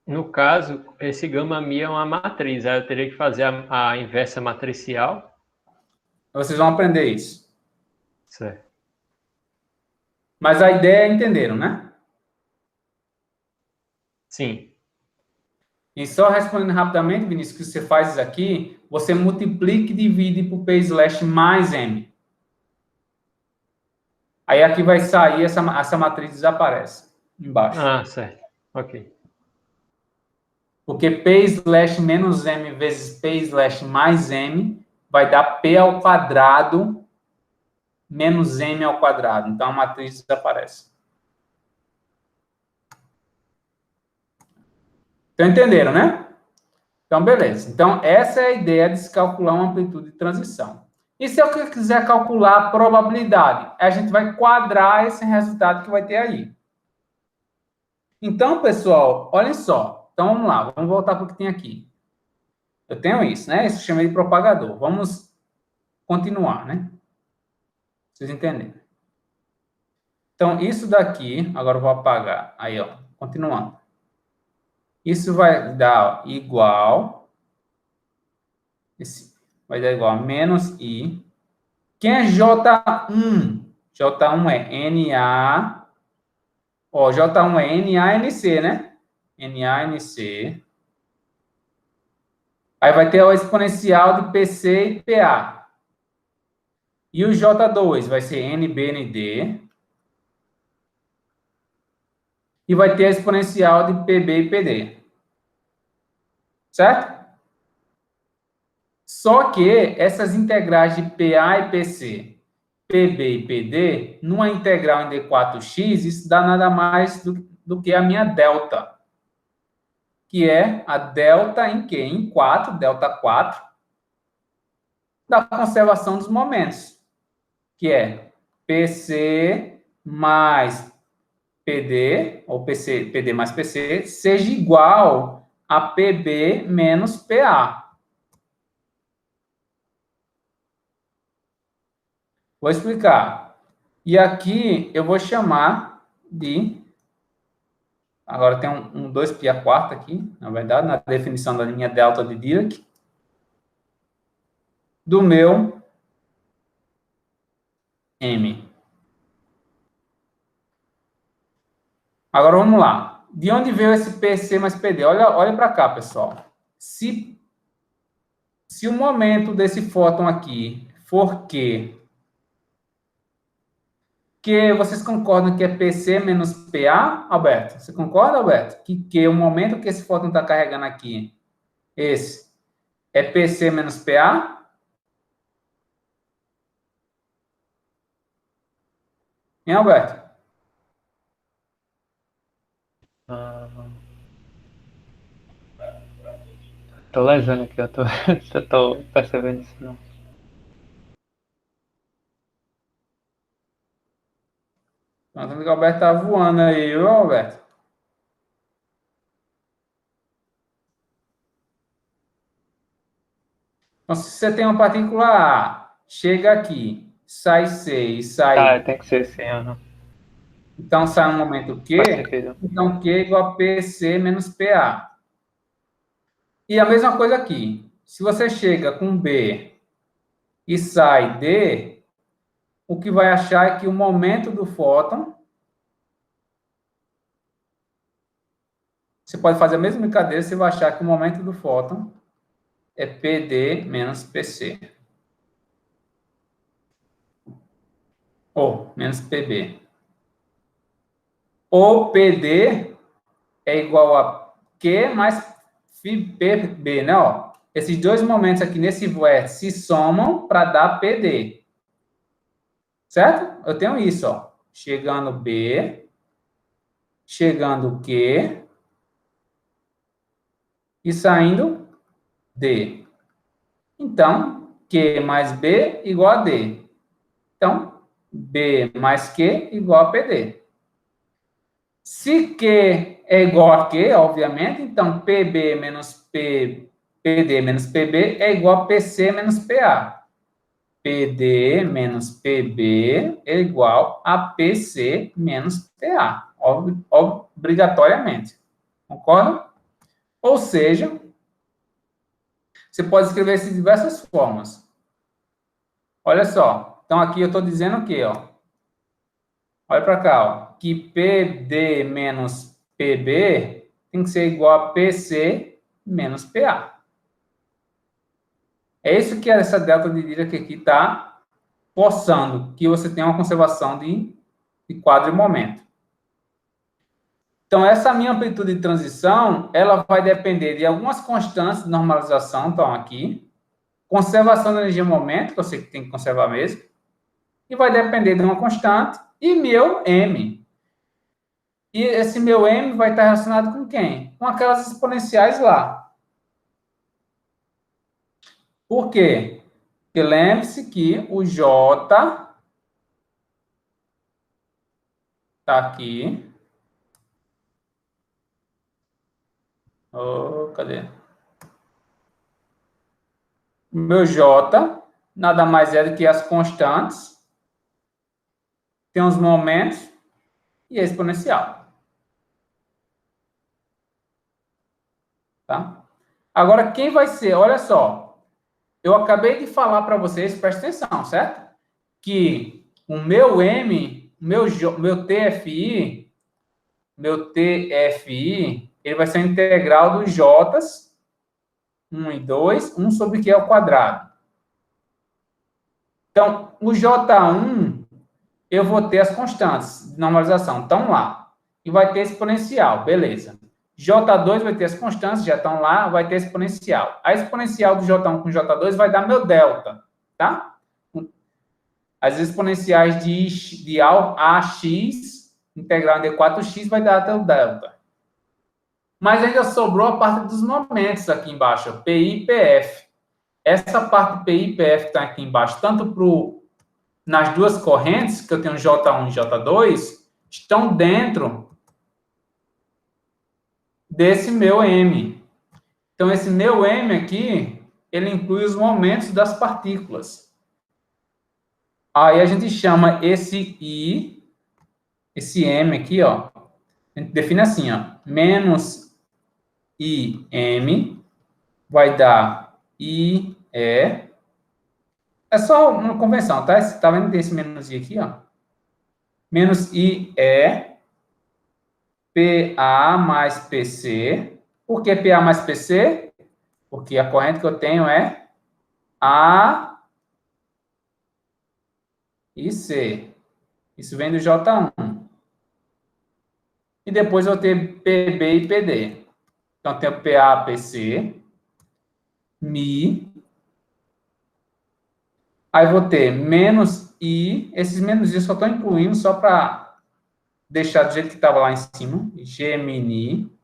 No caso, esse gama-mi é uma matriz, aí eu teria que fazer a inversa matricial. Vocês vão aprender isso. Certo. Mas a ideia entenderam, né? Sim. E só respondendo rapidamente, Vinícius, que você faz isso aqui, você multiplica e divide por P/mais M. Aí aqui vai sair, essa matriz desaparece embaixo. Ah, certo. Ok. Porque P/-menos M vezes P/mais M vai dar P ao quadrado menos M ao quadrado. Então, a matriz desaparece. Então, entenderam, né? Então, beleza. Então, essa é a ideia de se calcular uma amplitude de transição. E se eu quiser calcular a probabilidade? A gente vai quadrar esse resultado que vai ter aí. Então, pessoal, olhem só. Então, vamos lá. Vamos voltar para o que tem aqui. Eu tenho isso, né? Isso eu chamei de propagador. Vamos continuar, né? Vocês entenderam. Então, isso daqui, agora eu vou apagar. Aí, ó, continuando. Isso vai dar igual, vai dar igual a menos I. Quem é J1? J1 é NA, ó, J1 é NaNC, né? NaNC. Aí vai ter o exponencial de PC e PA. E o J2 vai ser NBND. E vai ter a exponencial de PB e PD. Certo? Só que essas integrais de PA e PC, PB e PD, numa integral em D4x, isso dá nada mais do que a minha delta. Que é a delta em quê? Em 4, delta 4, da conservação dos momentos. Que é PC mais PD, ou PD mais PC, seja igual a PB menos PA. Vou explicar. E aqui eu vou chamar de... Agora tem um 2π a quarta aqui, na verdade, na definição da linha delta de Dirac. Do meu M. Agora vamos lá. De onde veio esse PC mais PD? Olha para cá, pessoal. Se o momento desse fóton aqui for Q, que vocês concordam que é PC menos PA, Alberto? Você concorda, Alberto? Que o momento que esse fóton está carregando aqui, esse, é PC menos PA? Hein, Alberto? Tô lesando aqui, eu tô percebendo isso não. Então, o Alberto tá voando aí, viu, Alberto? Então, se você tem uma partícula A, chega aqui, sai C e sai... Tem que ser assim, aham. Então, sai um momento Q, Faz sentido. então Q é igual a PC menos PA. E a mesma coisa aqui. Se você chega com B e sai D, o que vai achar é que o momento do fóton... Você pode fazer a mesma brincadeira, você vai achar que o momento do fóton é PD menos PC. Ou menos PB. ou PD é igual a Q mais PB, né? Ó, esses dois momentos aqui nesse vértice se somam para dar PD. Certo? Eu tenho isso, ó. Chegando B, chegando Q e saindo D. Então, Q mais B igual a D. Então, B mais Q igual a PD. Se Q é igual a Q, obviamente, então PB menos PD menos PB é igual a PC menos PA. PD menos PB é igual a PC menos PA, obrigatoriamente. Concorda? Ou seja, você pode escrever isso de diversas formas. Olha só. Então, aqui eu estou dizendo o quê? Ó? Olha para cá. Ó, que PD menos PB tem que ser igual a PC menos PA. É isso que essa delta de Dirac aqui está forçando, que você tenha uma conservação de quadro e momento. Então, essa minha amplitude de transição, ela vai depender de algumas constantes de normalização, estão aqui. Conservação da energia momento, que eu sei que tem que conservar mesmo. E vai depender de uma constante e meu M. E esse meu M vai estar relacionado com quem? Com aquelas exponenciais lá. Por quê? Porque lembre-se que o J está aqui. Oh, cadê? O meu J nada mais é do que as constantes. Tem os momentos e a exponencial. Tá? Agora, quem vai ser? Olha só. Eu acabei de falar para vocês, presta atenção, certo? Que o meu M, meu TFI, ele vai ser a integral dos J's, 1 e 2, 1 sobre Q ao quadrado. Então, o J1, eu vou ter as constantes de normalização, estão lá. E vai ter exponencial, beleza. J2 vai ter as constantes, já estão lá, vai ter exponencial. A exponencial do J1 com J2 vai dar meu delta, tá? As exponenciais de AX, integral em D4x, vai dar até o delta. Mas ainda sobrou a parte dos momentos aqui embaixo, ó, PI e PF. Essa parte PI e PF que está aqui embaixo, tanto nas duas correntes, que eu tenho J1 e J2, estão dentro desse meu M. Então, esse meu M aqui, ele inclui os momentos das partículas. Aí a gente chama esse I, esse M aqui, ó, a gente define assim, ó, menos IM vai dar IE. É só uma convenção, tá? Tá vendo esse menos I aqui, ó? Menos IE, PA mais PC. Por que PA mais PC? Porque a corrente que eu tenho é A e C. Isso vem do J1. E depois eu vou ter PB e PD. Então, eu tenho PA, PC, Mi. Aí vou ter menos I. Esses menos I eu só estou incluindo só para deixar do jeito que estava lá em cima. Gemini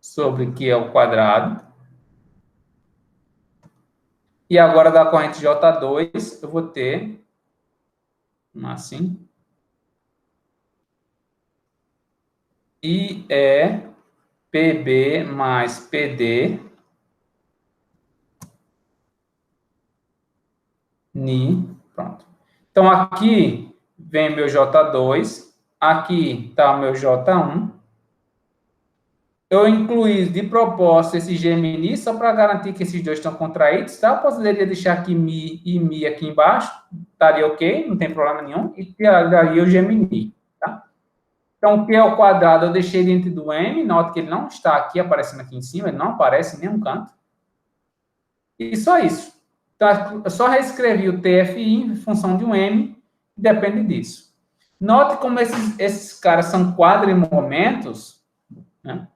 sobre Q ao quadrado. E agora da corrente J2, eu vou ter assim. IE, PB mais PD, Ni, pronto. Então, aqui vem meu J2, aqui está o meu J1. Eu incluí de propósito esse Gemini, só para garantir que esses dois estão contraídos, tá? Eu poderia deixar aqui Mi e Mi aqui embaixo, estaria ok, não tem problema nenhum, e daria o Gemini, tá? Então, o Q ao quadrado eu deixei dentro do M, nota que ele não está aqui aparecendo aqui em cima, ele não aparece em nenhum canto. E só isso. Então, eu só reescrevi o TFI em função de um M, depende disso. Note como esses caras são quadrimomentos, né?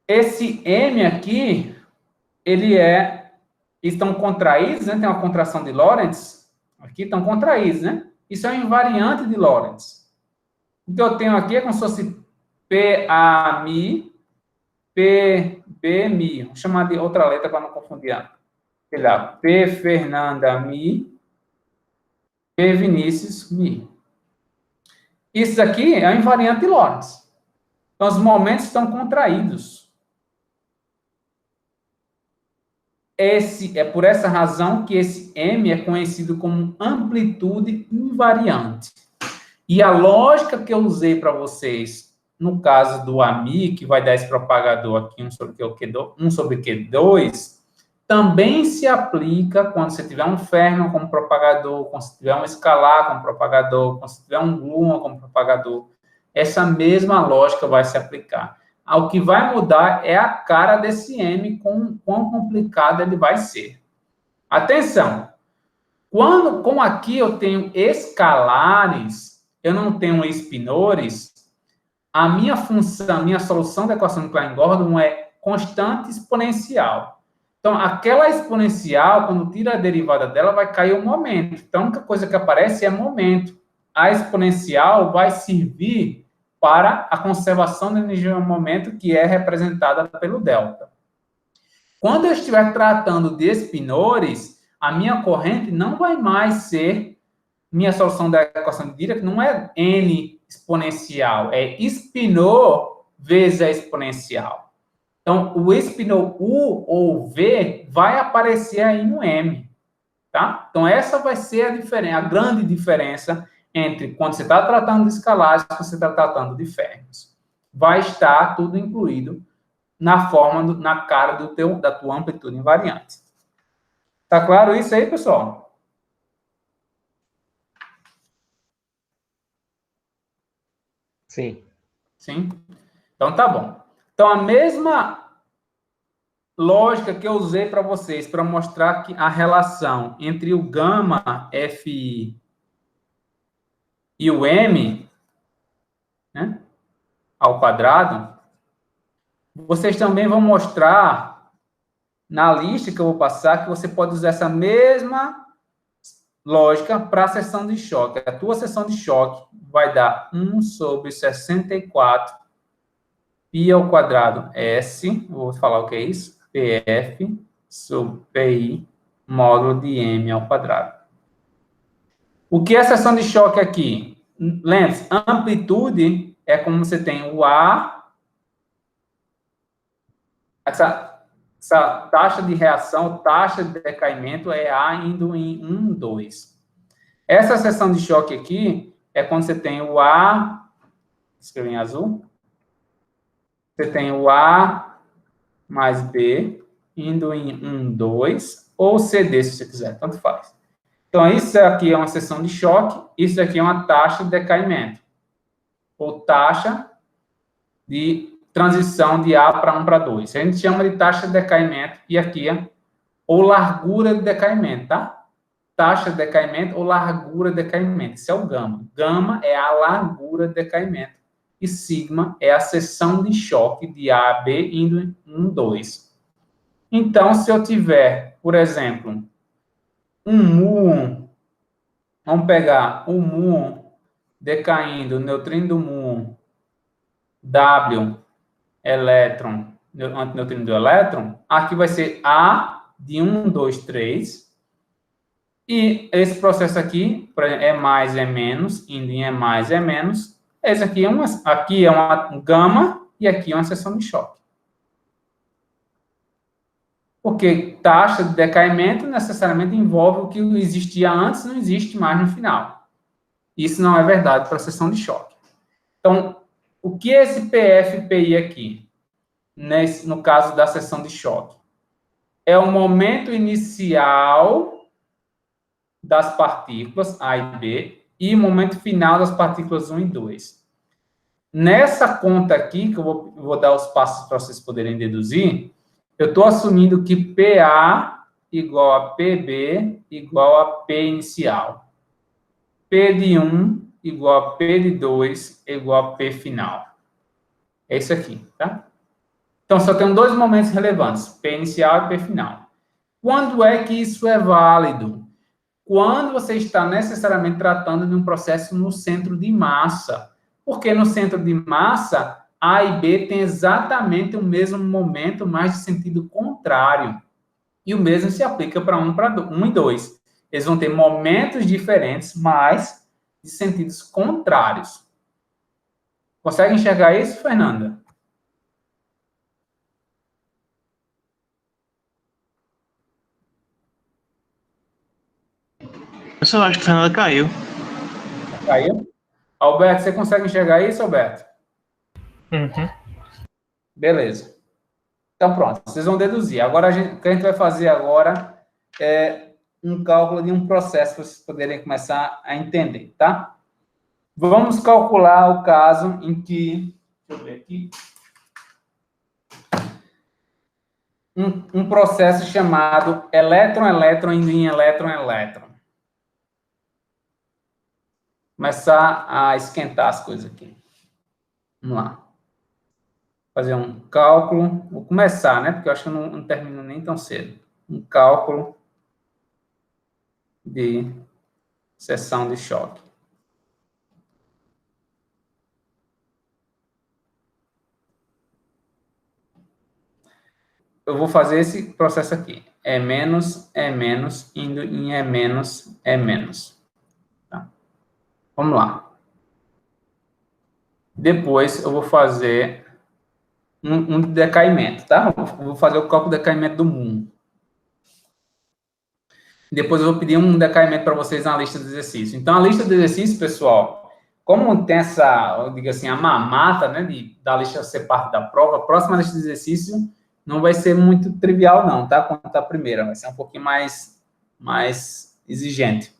Esse M aqui, estão contraídos, né? Tem uma contração de Lorentz, aqui estão contraídos, né? Isso é um invariante de Lorentz. O que eu tenho aqui é como se fosse PA Mi, PB Mi. Vou chamar de outra letra para não confundir. Sei lá, P Fernanda Mi, P Vinícius Mi. Isso aqui é um invariante de Lorentz. Então, os momentos estão contraídos. É por essa razão que esse M é conhecido como amplitude invariante. E a lógica que eu usei para vocês, no caso do AMI, que vai dar esse propagador aqui, 1 sobre Q2, também se aplica quando você tiver um Fermi como propagador, quando você tiver um escalar como propagador, quando você tiver um Gluon como propagador. Essa mesma lógica vai se aplicar. O que vai mudar é a cara desse M, quão complicado ele vai ser. Atenção! Como aqui eu tenho escalares, eu não tenho espinores, a minha função, a minha solução da equação de Klein-Gordon é constante exponencial. Então, aquela exponencial, quando tira a derivada dela, vai cair o momento. Então, a única coisa que aparece é momento. A exponencial vai servir para a conservação da energia no momento, que é representada pelo delta. Quando eu estiver tratando de espinores, a minha corrente não vai mais ser, minha solução da equação de Dirac não é N exponencial, é espinor vezes a exponencial. Então, o espinor U ou V vai aparecer aí no M, tá? Então, essa vai ser a grande diferença entre quando você está tratando de escalares e quando você está tratando de fermions. Vai estar tudo incluído na cara da tua amplitude invariante. Tá claro isso aí, pessoal? Sim. Sim? Então, tá bom. Então, a mesma lógica que eu usei para vocês para mostrar que a relação entre o gama FI e o M, né, ao quadrado, vocês também vão mostrar na lista que eu vou passar que você pode usar essa mesma lógica para a seção de choque. A tua seção de choque vai dar 1 sobre 64 π ao quadrado S, vou falar o que é isso, PF sobre PI módulo de M ao quadrado. O que é a seção de choque aqui? Lembre-se, amplitude é como você tem o A, essa taxa de reação, taxa de decaimento é A indo em 1, 2. Essa seção de choque aqui é quando você tem o A, escrevi em azul, você tem o A mais B indo em 1, 2, ou CD, se você quiser, tanto faz. Então, isso aqui é uma seção de choque, isso aqui é uma taxa de decaimento, ou taxa de transição de A para 1 para 2. A gente chama de taxa de decaimento, e aqui é ou largura de decaimento, tá? Taxa de decaimento ou largura de decaimento. Isso é o gama. Gama é a largura de decaimento. E sigma é a seção de choque de A a B indo em 1, 2. Então, se eu tiver, por exemplo, um muon, vamos pegar um muon decaindo, neutrino do muon, W, elétron, antineutrino do elétron, aqui vai ser A de 1, 2, 3. E esse processo aqui, por exemplo, é mais, é menos, indo em é mais, é menos. Esse aqui é uma gama e aqui é uma seção de choque. Porque taxa de decaimento necessariamente envolve o que existia antes, não existe mais no final. Isso não é verdade para a seção de choque. Então, o que é esse PFPI aqui? No caso da seção de choque? É o momento inicial das partículas A e B e o momento final das partículas 1 e 2. Nessa conta aqui, que eu vou dar os passos para vocês poderem deduzir, eu estou assumindo que PA igual a PB igual a P inicial. P de 1 igual a P de 2 igual a P final. É isso aqui, tá? Então, só tem dois momentos relevantes, P inicial e P final. Quando é que isso é válido? Quando você está necessariamente tratando de um processo no centro de massa. Porque no centro de massa, A e B têm exatamente o mesmo momento, mas de sentido contrário. E o mesmo se aplica para 1 e 2. Eles vão ter momentos diferentes, mas de sentidos contrários. Consegue enxergar isso, Fernanda? Eu só acho que a Fernanda caiu. Caiu? Alberto, você consegue enxergar isso, Alberto? Uhum. Beleza. Então, pronto. Vocês vão deduzir. Agora, o que a gente vai fazer agora é um cálculo de um processo para vocês poderem começar a entender, tá? Vamos calcular o caso em que... Deixa eu ver aqui. Um processo chamado elétron-elétron indo em elétron-elétron. Começar a esquentar as coisas aqui. Vamos lá. Fazer um cálculo. Vou começar, né? Porque eu acho que eu não termino nem tão cedo. Um cálculo de seção de choque. Eu vou fazer esse processo aqui. É menos, indo em é menos. Tá? Vamos lá. Depois eu vou fazer um decaimento, tá? Eu vou fazer o cálculo de decaimento do mundo. Depois eu vou pedir um decaimento para vocês na lista de exercícios. Então, a lista de exercícios, pessoal, como tem essa, eu digo assim, a mamata, né, da lista ser parte da prova, a próxima lista de exercício não vai ser muito trivial, não, tá? Quanto a primeira, vai ser um pouquinho mais exigente.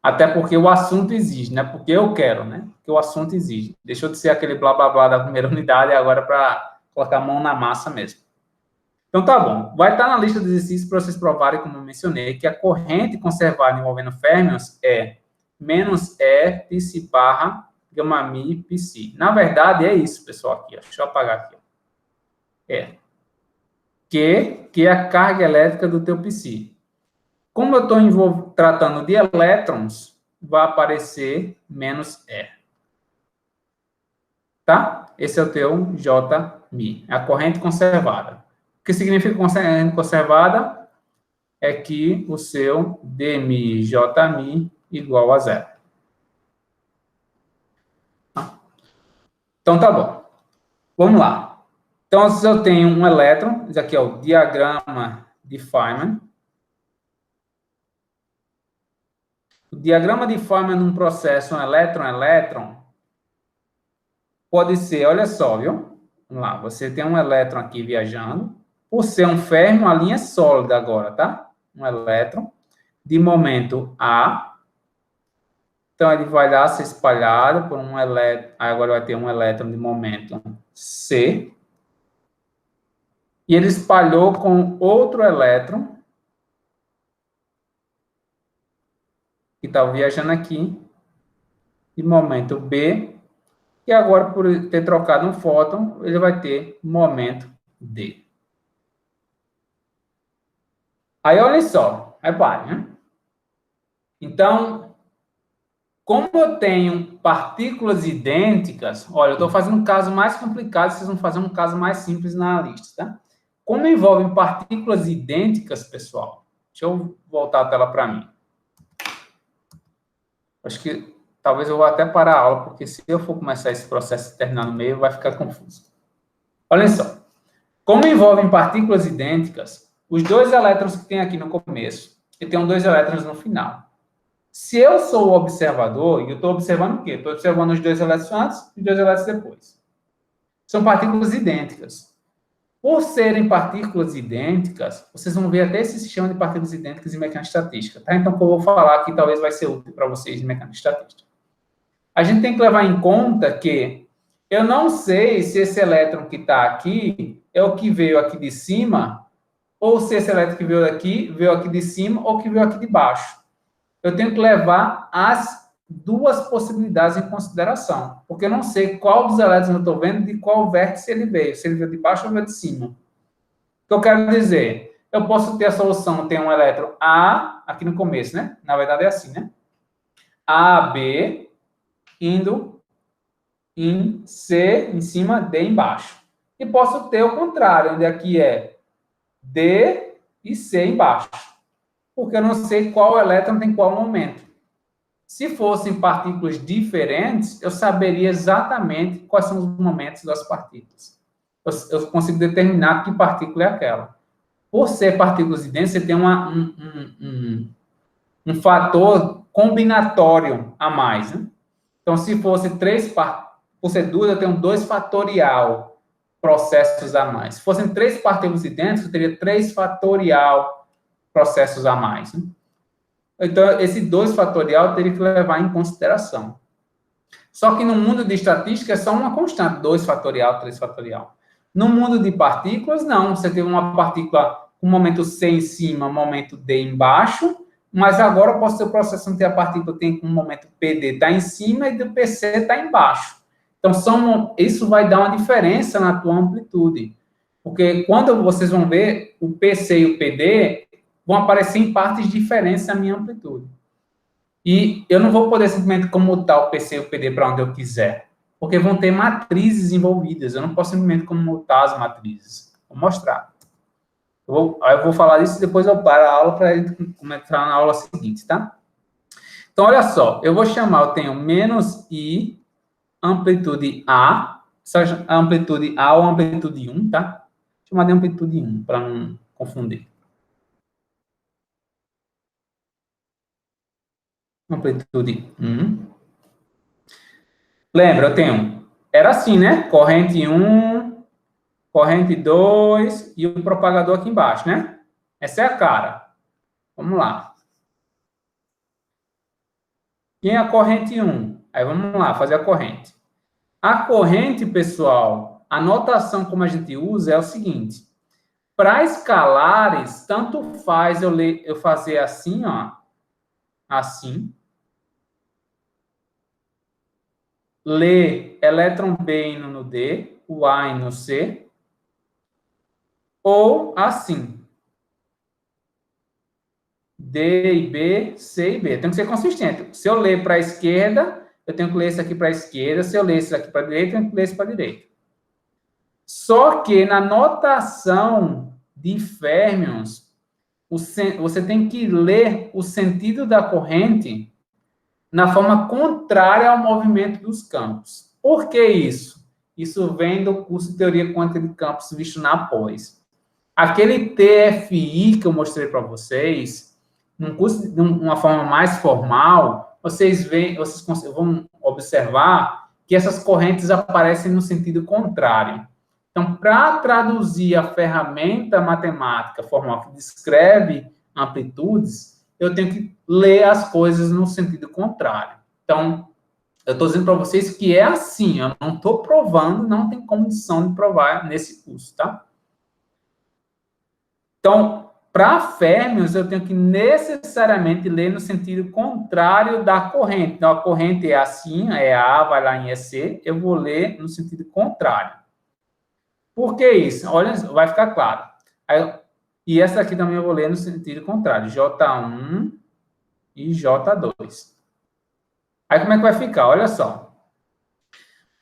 Até porque o assunto exige, né? Porque eu quero, né? Porque o assunto exige. Deixou de ser aquele blá, blá, blá da primeira unidade agora para colocar a mão na massa mesmo. Então, tá bom. Vai estar na lista de exercícios para vocês provarem, como eu mencionei, que a corrente conservada envolvendo férmions é menos E, π barra, gama mi, π. Na verdade, é isso, pessoal, aqui. Ó. Deixa eu apagar aqui. Ó. É. Que é a carga elétrica do teu π. Como eu estou tratando de elétrons, vai aparecer menos E. Tá? Esse é o teu Jμ. É a corrente conservada. O que significa corrente conservada? É que o seu dmi Jμ igual a zero. Então, tá bom. Vamos lá. Então, se eu tenho um elétron, isso aqui é o diagrama de Feynman. O diagrama de Feynman num processo, um elétron-elétron, pode ser, olha só, viu? Vamos lá, você tem um elétron aqui viajando. Por ser um férmio, a linha é sólida agora, tá? Um elétron de momento A. Então, ele vai lá ser espalhado por um elétron. Agora vai ter um elétron de momento C. E ele espalhou com outro elétron que está viajando aqui, de momento B. E agora, por ter trocado um fóton, ele vai ter momento D. Aí, olha só, repare, né? Então, como eu tenho partículas idênticas, olha, eu estou fazendo um caso mais complicado, vocês vão fazer um caso mais simples na lista, tá? Como envolvem partículas idênticas, pessoal, deixa eu voltar a tela para mim. Acho que talvez eu vou até parar a aula, porque se eu for começar esse processo e terminar no meio, vai ficar confuso. Olha só. Como envolvem partículas idênticas, os dois elétrons que tem aqui no começo, e tem 2 elétrons no final. Se eu sou o observador, e eu estou observando o quê? Estou observando os 2 elétrons antes e os 2 elétrons depois. São partículas idênticas. Por serem partículas idênticas, vocês vão ver até esse sistema de partículas idênticas em mecânica estatística, tá? Então, o que eu vou falar aqui talvez vai ser útil para vocês em mecânica estatística. A gente tem que levar em conta que eu não sei se esse elétron que está aqui é o que veio aqui de cima, ou se esse elétron que veio aqui de cima, ou que veio aqui de baixo. eu tenho que levar as duas possibilidades em consideração, porque eu não sei qual dos elétrons eu estou vendo, de qual vértice ele veio, se ele veio de baixo ou veio de cima. O que eu quero dizer? Eu posso ter a solução, tem um elétron A, aqui no começo, né? Na verdade é assim, né? A, B, indo em C em cima, D embaixo. E posso ter o contrário, onde aqui é D e C embaixo. Porque eu não sei qual elétron tem qual momento. Se fossem partículas diferentes, eu saberia exatamente quais são os momentos das partículas. Eu consigo determinar que partícula é aquela. Por ser partículas idênticas, você tem um fator combinatório a mais, né? Então, se fosse por ser duas, eu tenho 2 fatorial processos a mais. Se fossem 3 partículas idênticas, eu teria 3 fatorial processos a mais, né? Então, esse 2 fatorial eu teria que levar em consideração. Só que no mundo de estatística é só uma constante, 2 fatorial, 3 fatorial. No mundo de partículas, não. Você tem uma partícula com momento C em cima, momento D embaixo, mas agora eu posso ter o processo onde a partícula tem um momento PD está em cima e do PC está embaixo. Então, isso vai dar uma diferença na tua amplitude. Porque quando vocês vão ver, o PC e o PD vão aparecer em partes diferentes da minha amplitude. E eu não vou poder simplesmente comutar o PC e o PD para onde eu quiser, porque vão ter matrizes envolvidas. Eu não posso simplesmente comutar as matrizes. Vou mostrar. Aí eu vou falar isso e depois eu paro a aula para entrar na aula seguinte, tá? Então, olha só. Eu vou chamar, eu tenho menos I, amplitude A, seja amplitude A ou amplitude 1, tá? Vou chamar de amplitude 1, para não confundir. Amplitude 1. Lembra, eu tenho... Era assim, né? Corrente 1, corrente 2 e o propagador aqui embaixo, né? Essa é a cara. Vamos lá. Quem é a corrente 1? Aí vamos lá, fazer a corrente. A corrente, pessoal, a notação como a gente usa é o seguinte. Para escalares, tanto faz eu fazer assim, ó. Assim. Ler elétron B indo no D, o A indo no C. Ou assim. D e B, C e B. Tem que ser consistente. Se eu ler para a esquerda, eu tenho que ler isso aqui para a esquerda. Se eu ler isso aqui para a direita, eu tenho que ler isso para a direita. Só que na notação de férmions, você tem que ler o sentido da corrente na forma contrária ao movimento dos campos. Por que isso? Isso vem do curso de Teoria Quântica de Campos visto na pós. Aquele TFI que eu mostrei para vocês, num curso de uma forma mais formal, vocês vão observar que essas correntes aparecem no sentido contrário. Então, para traduzir a ferramenta matemática formal que descreve amplitudes, eu tenho que ler as coisas no sentido contrário. Então, eu estou dizendo para vocês que é assim, eu não estou provando, não tem condição de provar nesse curso, tá? Então, para férmions, eu tenho que necessariamente ler no sentido contrário da corrente. Então, a corrente é assim, é A, vai lá em EC, eu vou ler no sentido contrário. Por que isso? Olha, vai ficar claro. E essa aqui também eu vou ler no sentido contrário, J1 e J2. Aí, como é que vai ficar? Olha só.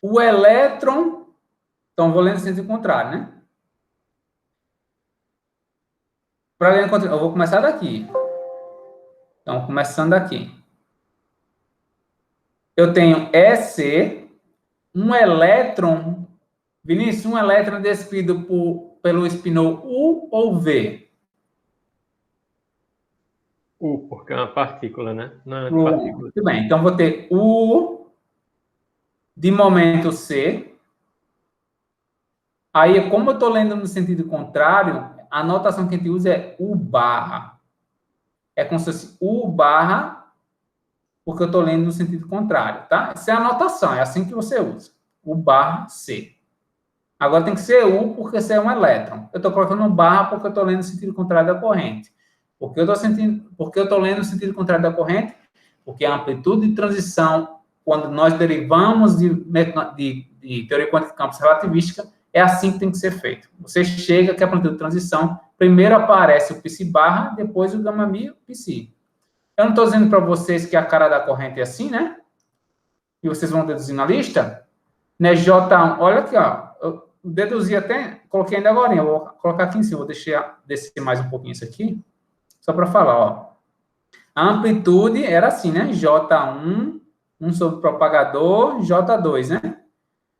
O elétron... Então, eu vou ler no sentido contrário, né? Para ler no contrário, eu vou começar daqui. Então, começando daqui. Eu tenho EC, um elétron... Vinícius, um elétron despido pelo espinol U ou V? U, porque é uma partícula, né? Não é uma partícula. Muito bem, então vou ter U de momento C. Aí, como eu estou lendo no sentido contrário, a notação que a gente usa é U barra. É como se fosse U barra, porque eu estou lendo no sentido contrário, tá? Essa é a notação, é assim que você usa. U barra C. Agora tem que ser U, porque C é um elétron. Eu estou colocando barra porque eu estou lendo no sentido contrário da corrente. Por que eu estou lendo o sentido contrário da corrente? Porque a amplitude de transição, quando nós derivamos de teoria quântica de campos relativística, é assim que tem que ser feito. Você chega que a amplitude de transição, primeiro aparece o psi barra, depois o gama mi e o psi. Eu não estou dizendo para vocês que a cara da corrente é assim, né? E vocês vão deduzir na lista, né? J1, olha aqui, ó. Eu deduzi até, coloquei ainda agora, eu vou colocar aqui em cima, vou descer mais um pouquinho isso aqui, só para falar, ó. A amplitude era assim, né? J1, 1 sobre o propagador, J2, né?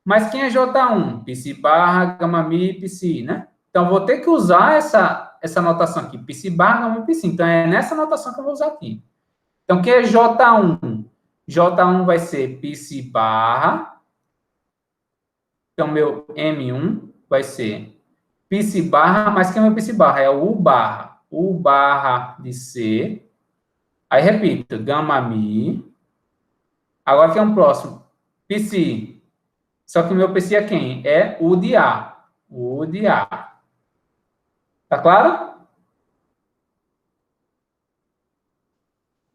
Mas quem é J1? Psi barra, gama mi, psi, né? Então, vou ter que usar essa notação aqui, psi barra, gama mi, psi. Então, é nessa notação que eu vou usar aqui. Então, quem é J1? J1 vai ser psi barra. Então, meu M1 vai ser psi barra, mas quem é meu psi barra? É o U barra. U barra de C. Aí, repito, gama mi. Agora, quem é o próximo? Psi. Só que o meu psi é quem? É U de A. U de A. Tá claro?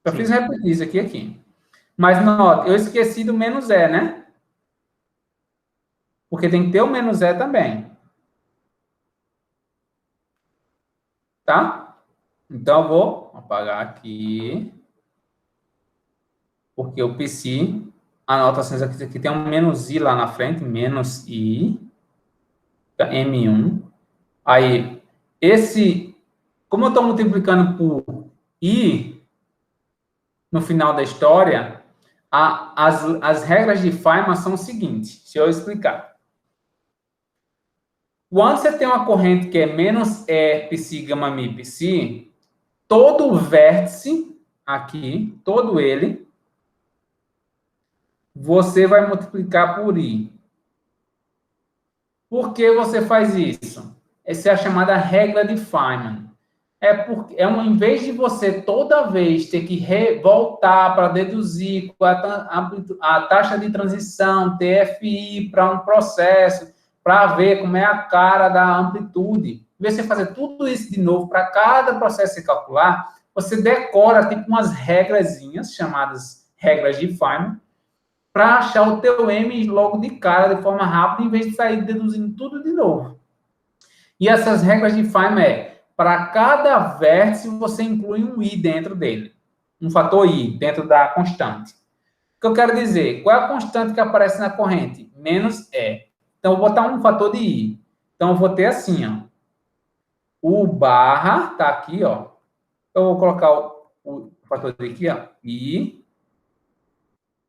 Eu fiz repetir isso aqui. Mas, nota, eu esqueci do menos E, né? Porque tem que ter o menos E também. Tá? Então, eu vou apagar aqui. Porque o psi, a anotações aqui tem um menos i lá na frente, menos i, M1. Aí, como eu estou multiplicando por i, no final da história, as regras de Feynman são o seguinte, deixa eu explicar. Quando você tem uma corrente que é menos E, psi, gama, mi, psi, todo o vértice aqui, todo ele, você vai multiplicar por i. Por que você faz isso? Essa é a chamada regra de Feynman. Em vez de você toda vez ter que voltar para deduzir a taxa de transição, TFI, para um processo, para ver como é a cara da amplitude, em vez de você fazer tudo isso de novo para cada processo se calcular, você decora tipo umas regrazinhas, chamadas regras de Feynman, para achar o teu M logo de cara, de forma rápida, em vez de sair deduzindo tudo de novo. E essas regras de Feynman para cada vértice, você inclui um i dentro dele. Um fator i dentro da constante. O que eu quero dizer? Qual é a constante que aparece na corrente? Menos E. Então, eu vou botar um fator de i. Então, eu vou ter assim, ó. U barra, tá aqui, ó. Eu vou colocar o fator de aqui, ó. I,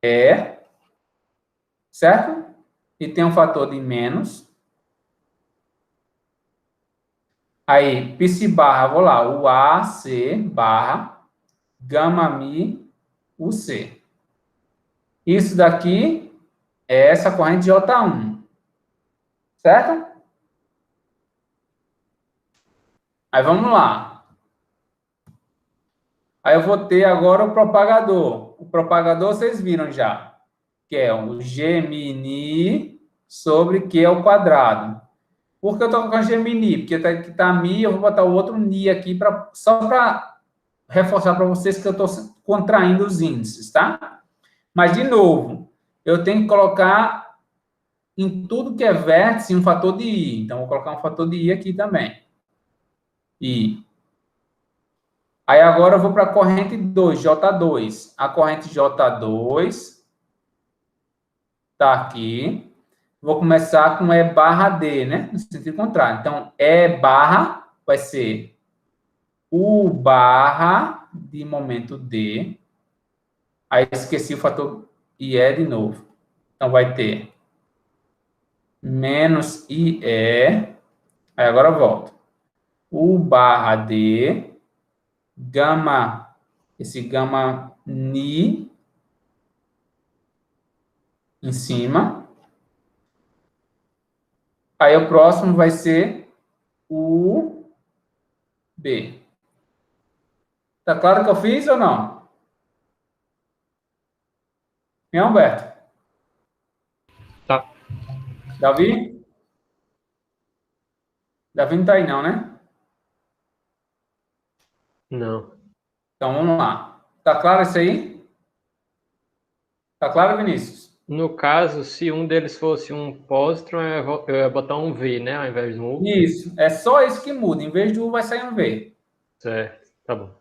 E, certo? E tem um fator de menos. Aí, psi barra, vou lá, o AC barra, gama mi, o C. Isso daqui é essa corrente J1. Certo? Aí, vamos lá. Aí, eu vou ter agora o propagador. O propagador, vocês viram já. Que é o G mini sobre Q ao quadrado. Por que eu estou colocando G mini? Porque aqui está mi, eu vou botar o outro ni aqui só para reforçar para vocês que eu estou contraindo os índices, tá? Mas, de novo, eu tenho que colocar em tudo que é vértice um fator de i. Então, vou colocar um fator de i aqui também. I. Aí, agora eu vou para a corrente 2, J2. A corrente J2 está aqui. Vou começar com E barra D, né? No sentido contrário. Então, E barra vai ser U barra de momento D. Aí, esqueci o fator IE de novo. Então, vai ter menos IE. Aí, agora eu volto. U barra D. Gama, esse gama ni em cima. Aí, o próximo vai ser U B. Tá claro que eu fiz ou não? Hein, Humberto? Tá. Davi? Davi não tá aí não, né? Não. Então, vamos lá. Tá claro isso aí? Tá claro, Vinícius? No caso, se um deles fosse um pósitron, eu ia botar um V, né? Ao invés de um U. Isso. É só isso que muda. Em vez de U, vai sair um V. Certo, tá bom.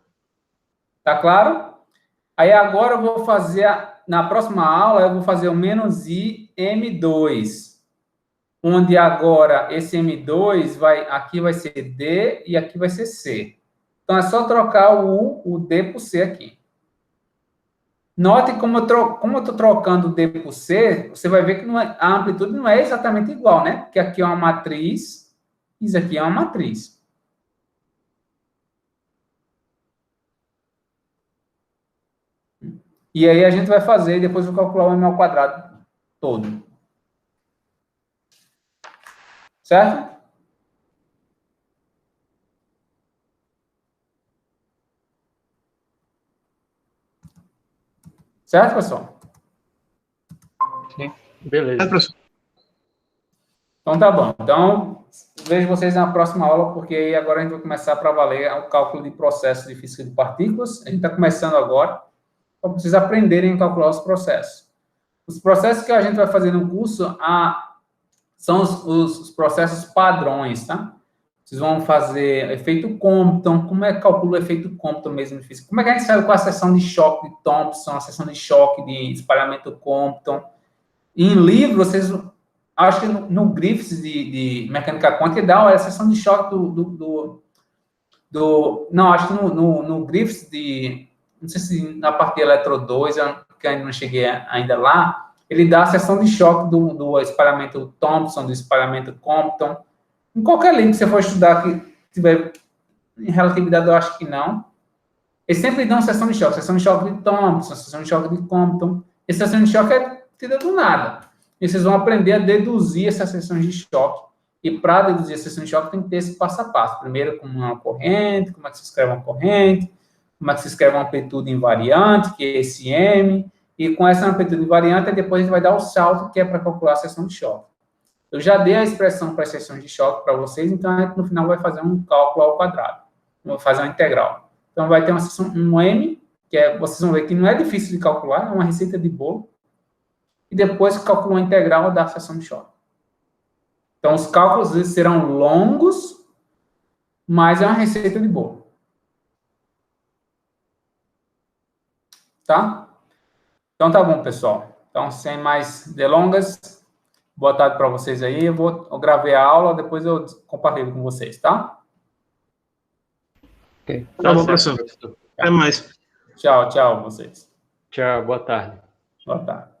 Tá claro? Aí agora eu vou fazer, na próxima aula, eu vou fazer o menos I M2. Onde agora esse M2 aqui vai ser D e aqui vai ser C. Então é só trocar o D por C aqui. Note como eu estou trocando o D por C, você vai ver que a amplitude não é exatamente igual, né? Porque aqui é uma matriz, isso aqui é uma matriz. E aí a gente vai fazer, e depois eu vou calcular o m ao quadrado todo. Certo? Certo, pessoal? Sim. Beleza. professor. Então tá bom. Então, vejo vocês na próxima aula, porque aí agora a gente vai começar para valer o cálculo de processos de física de partículas. A gente está começando agora, para vocês aprenderem a calcular os processos. Os processos que a gente vai fazer no curso são os processos padrões, tá? Vocês vão fazer efeito Compton. Como é que calcula o efeito Compton mesmo em física? Como é que a gente sabe qual é a seção de choque de Thomson, a seção de choque de espalhamento Compton? Em livro, vocês... Acho que no Griffiths de mecânica quântica dá a seção de choque não, acho que no Griffiths não sei se na parte de Eletro 2, que ainda não cheguei ainda lá, ele dá a seção de choque do espalhamento Thomson, do espalhamento Compton. Em qualquer livro que você for estudar que tiver em relatividade, eu acho que não. Eles sempre dão seção de choque de Thomson, seção de choque de Compton. Essa seção de choque é tida do nada. E vocês vão aprender a deduzir essas seções de choque. E para deduzir a seção de choque, tem que ter esse passo a passo. Primeiro, como uma corrente, como é que se escreve uma corrente, como é que se escreve uma amplitude invariante, que é esse M. E com essa amplitude invariante, depois a gente vai dar o salto, que é para calcular a seção de choque. Eu já dei a expressão para as seções de choque para vocês, então a gente no final vai fazer um cálculo ao quadrado. Vou fazer uma integral. Então vai ter uma seção, um M, que vocês vão ver que não é difícil de calcular, é uma receita de bolo. E depois calcula a integral da seção de choque. Então, os cálculos serão longos, mas é uma receita de bolo. Tá? Então, tá bom, pessoal. Então, sem mais delongas, boa tarde para vocês aí. Eu gravei a aula, depois eu compartilho com vocês, tá? Ok. Tá bom, professor. Até mais. Tchau, tchau, vocês. Tchau, boa tarde. Boa tarde.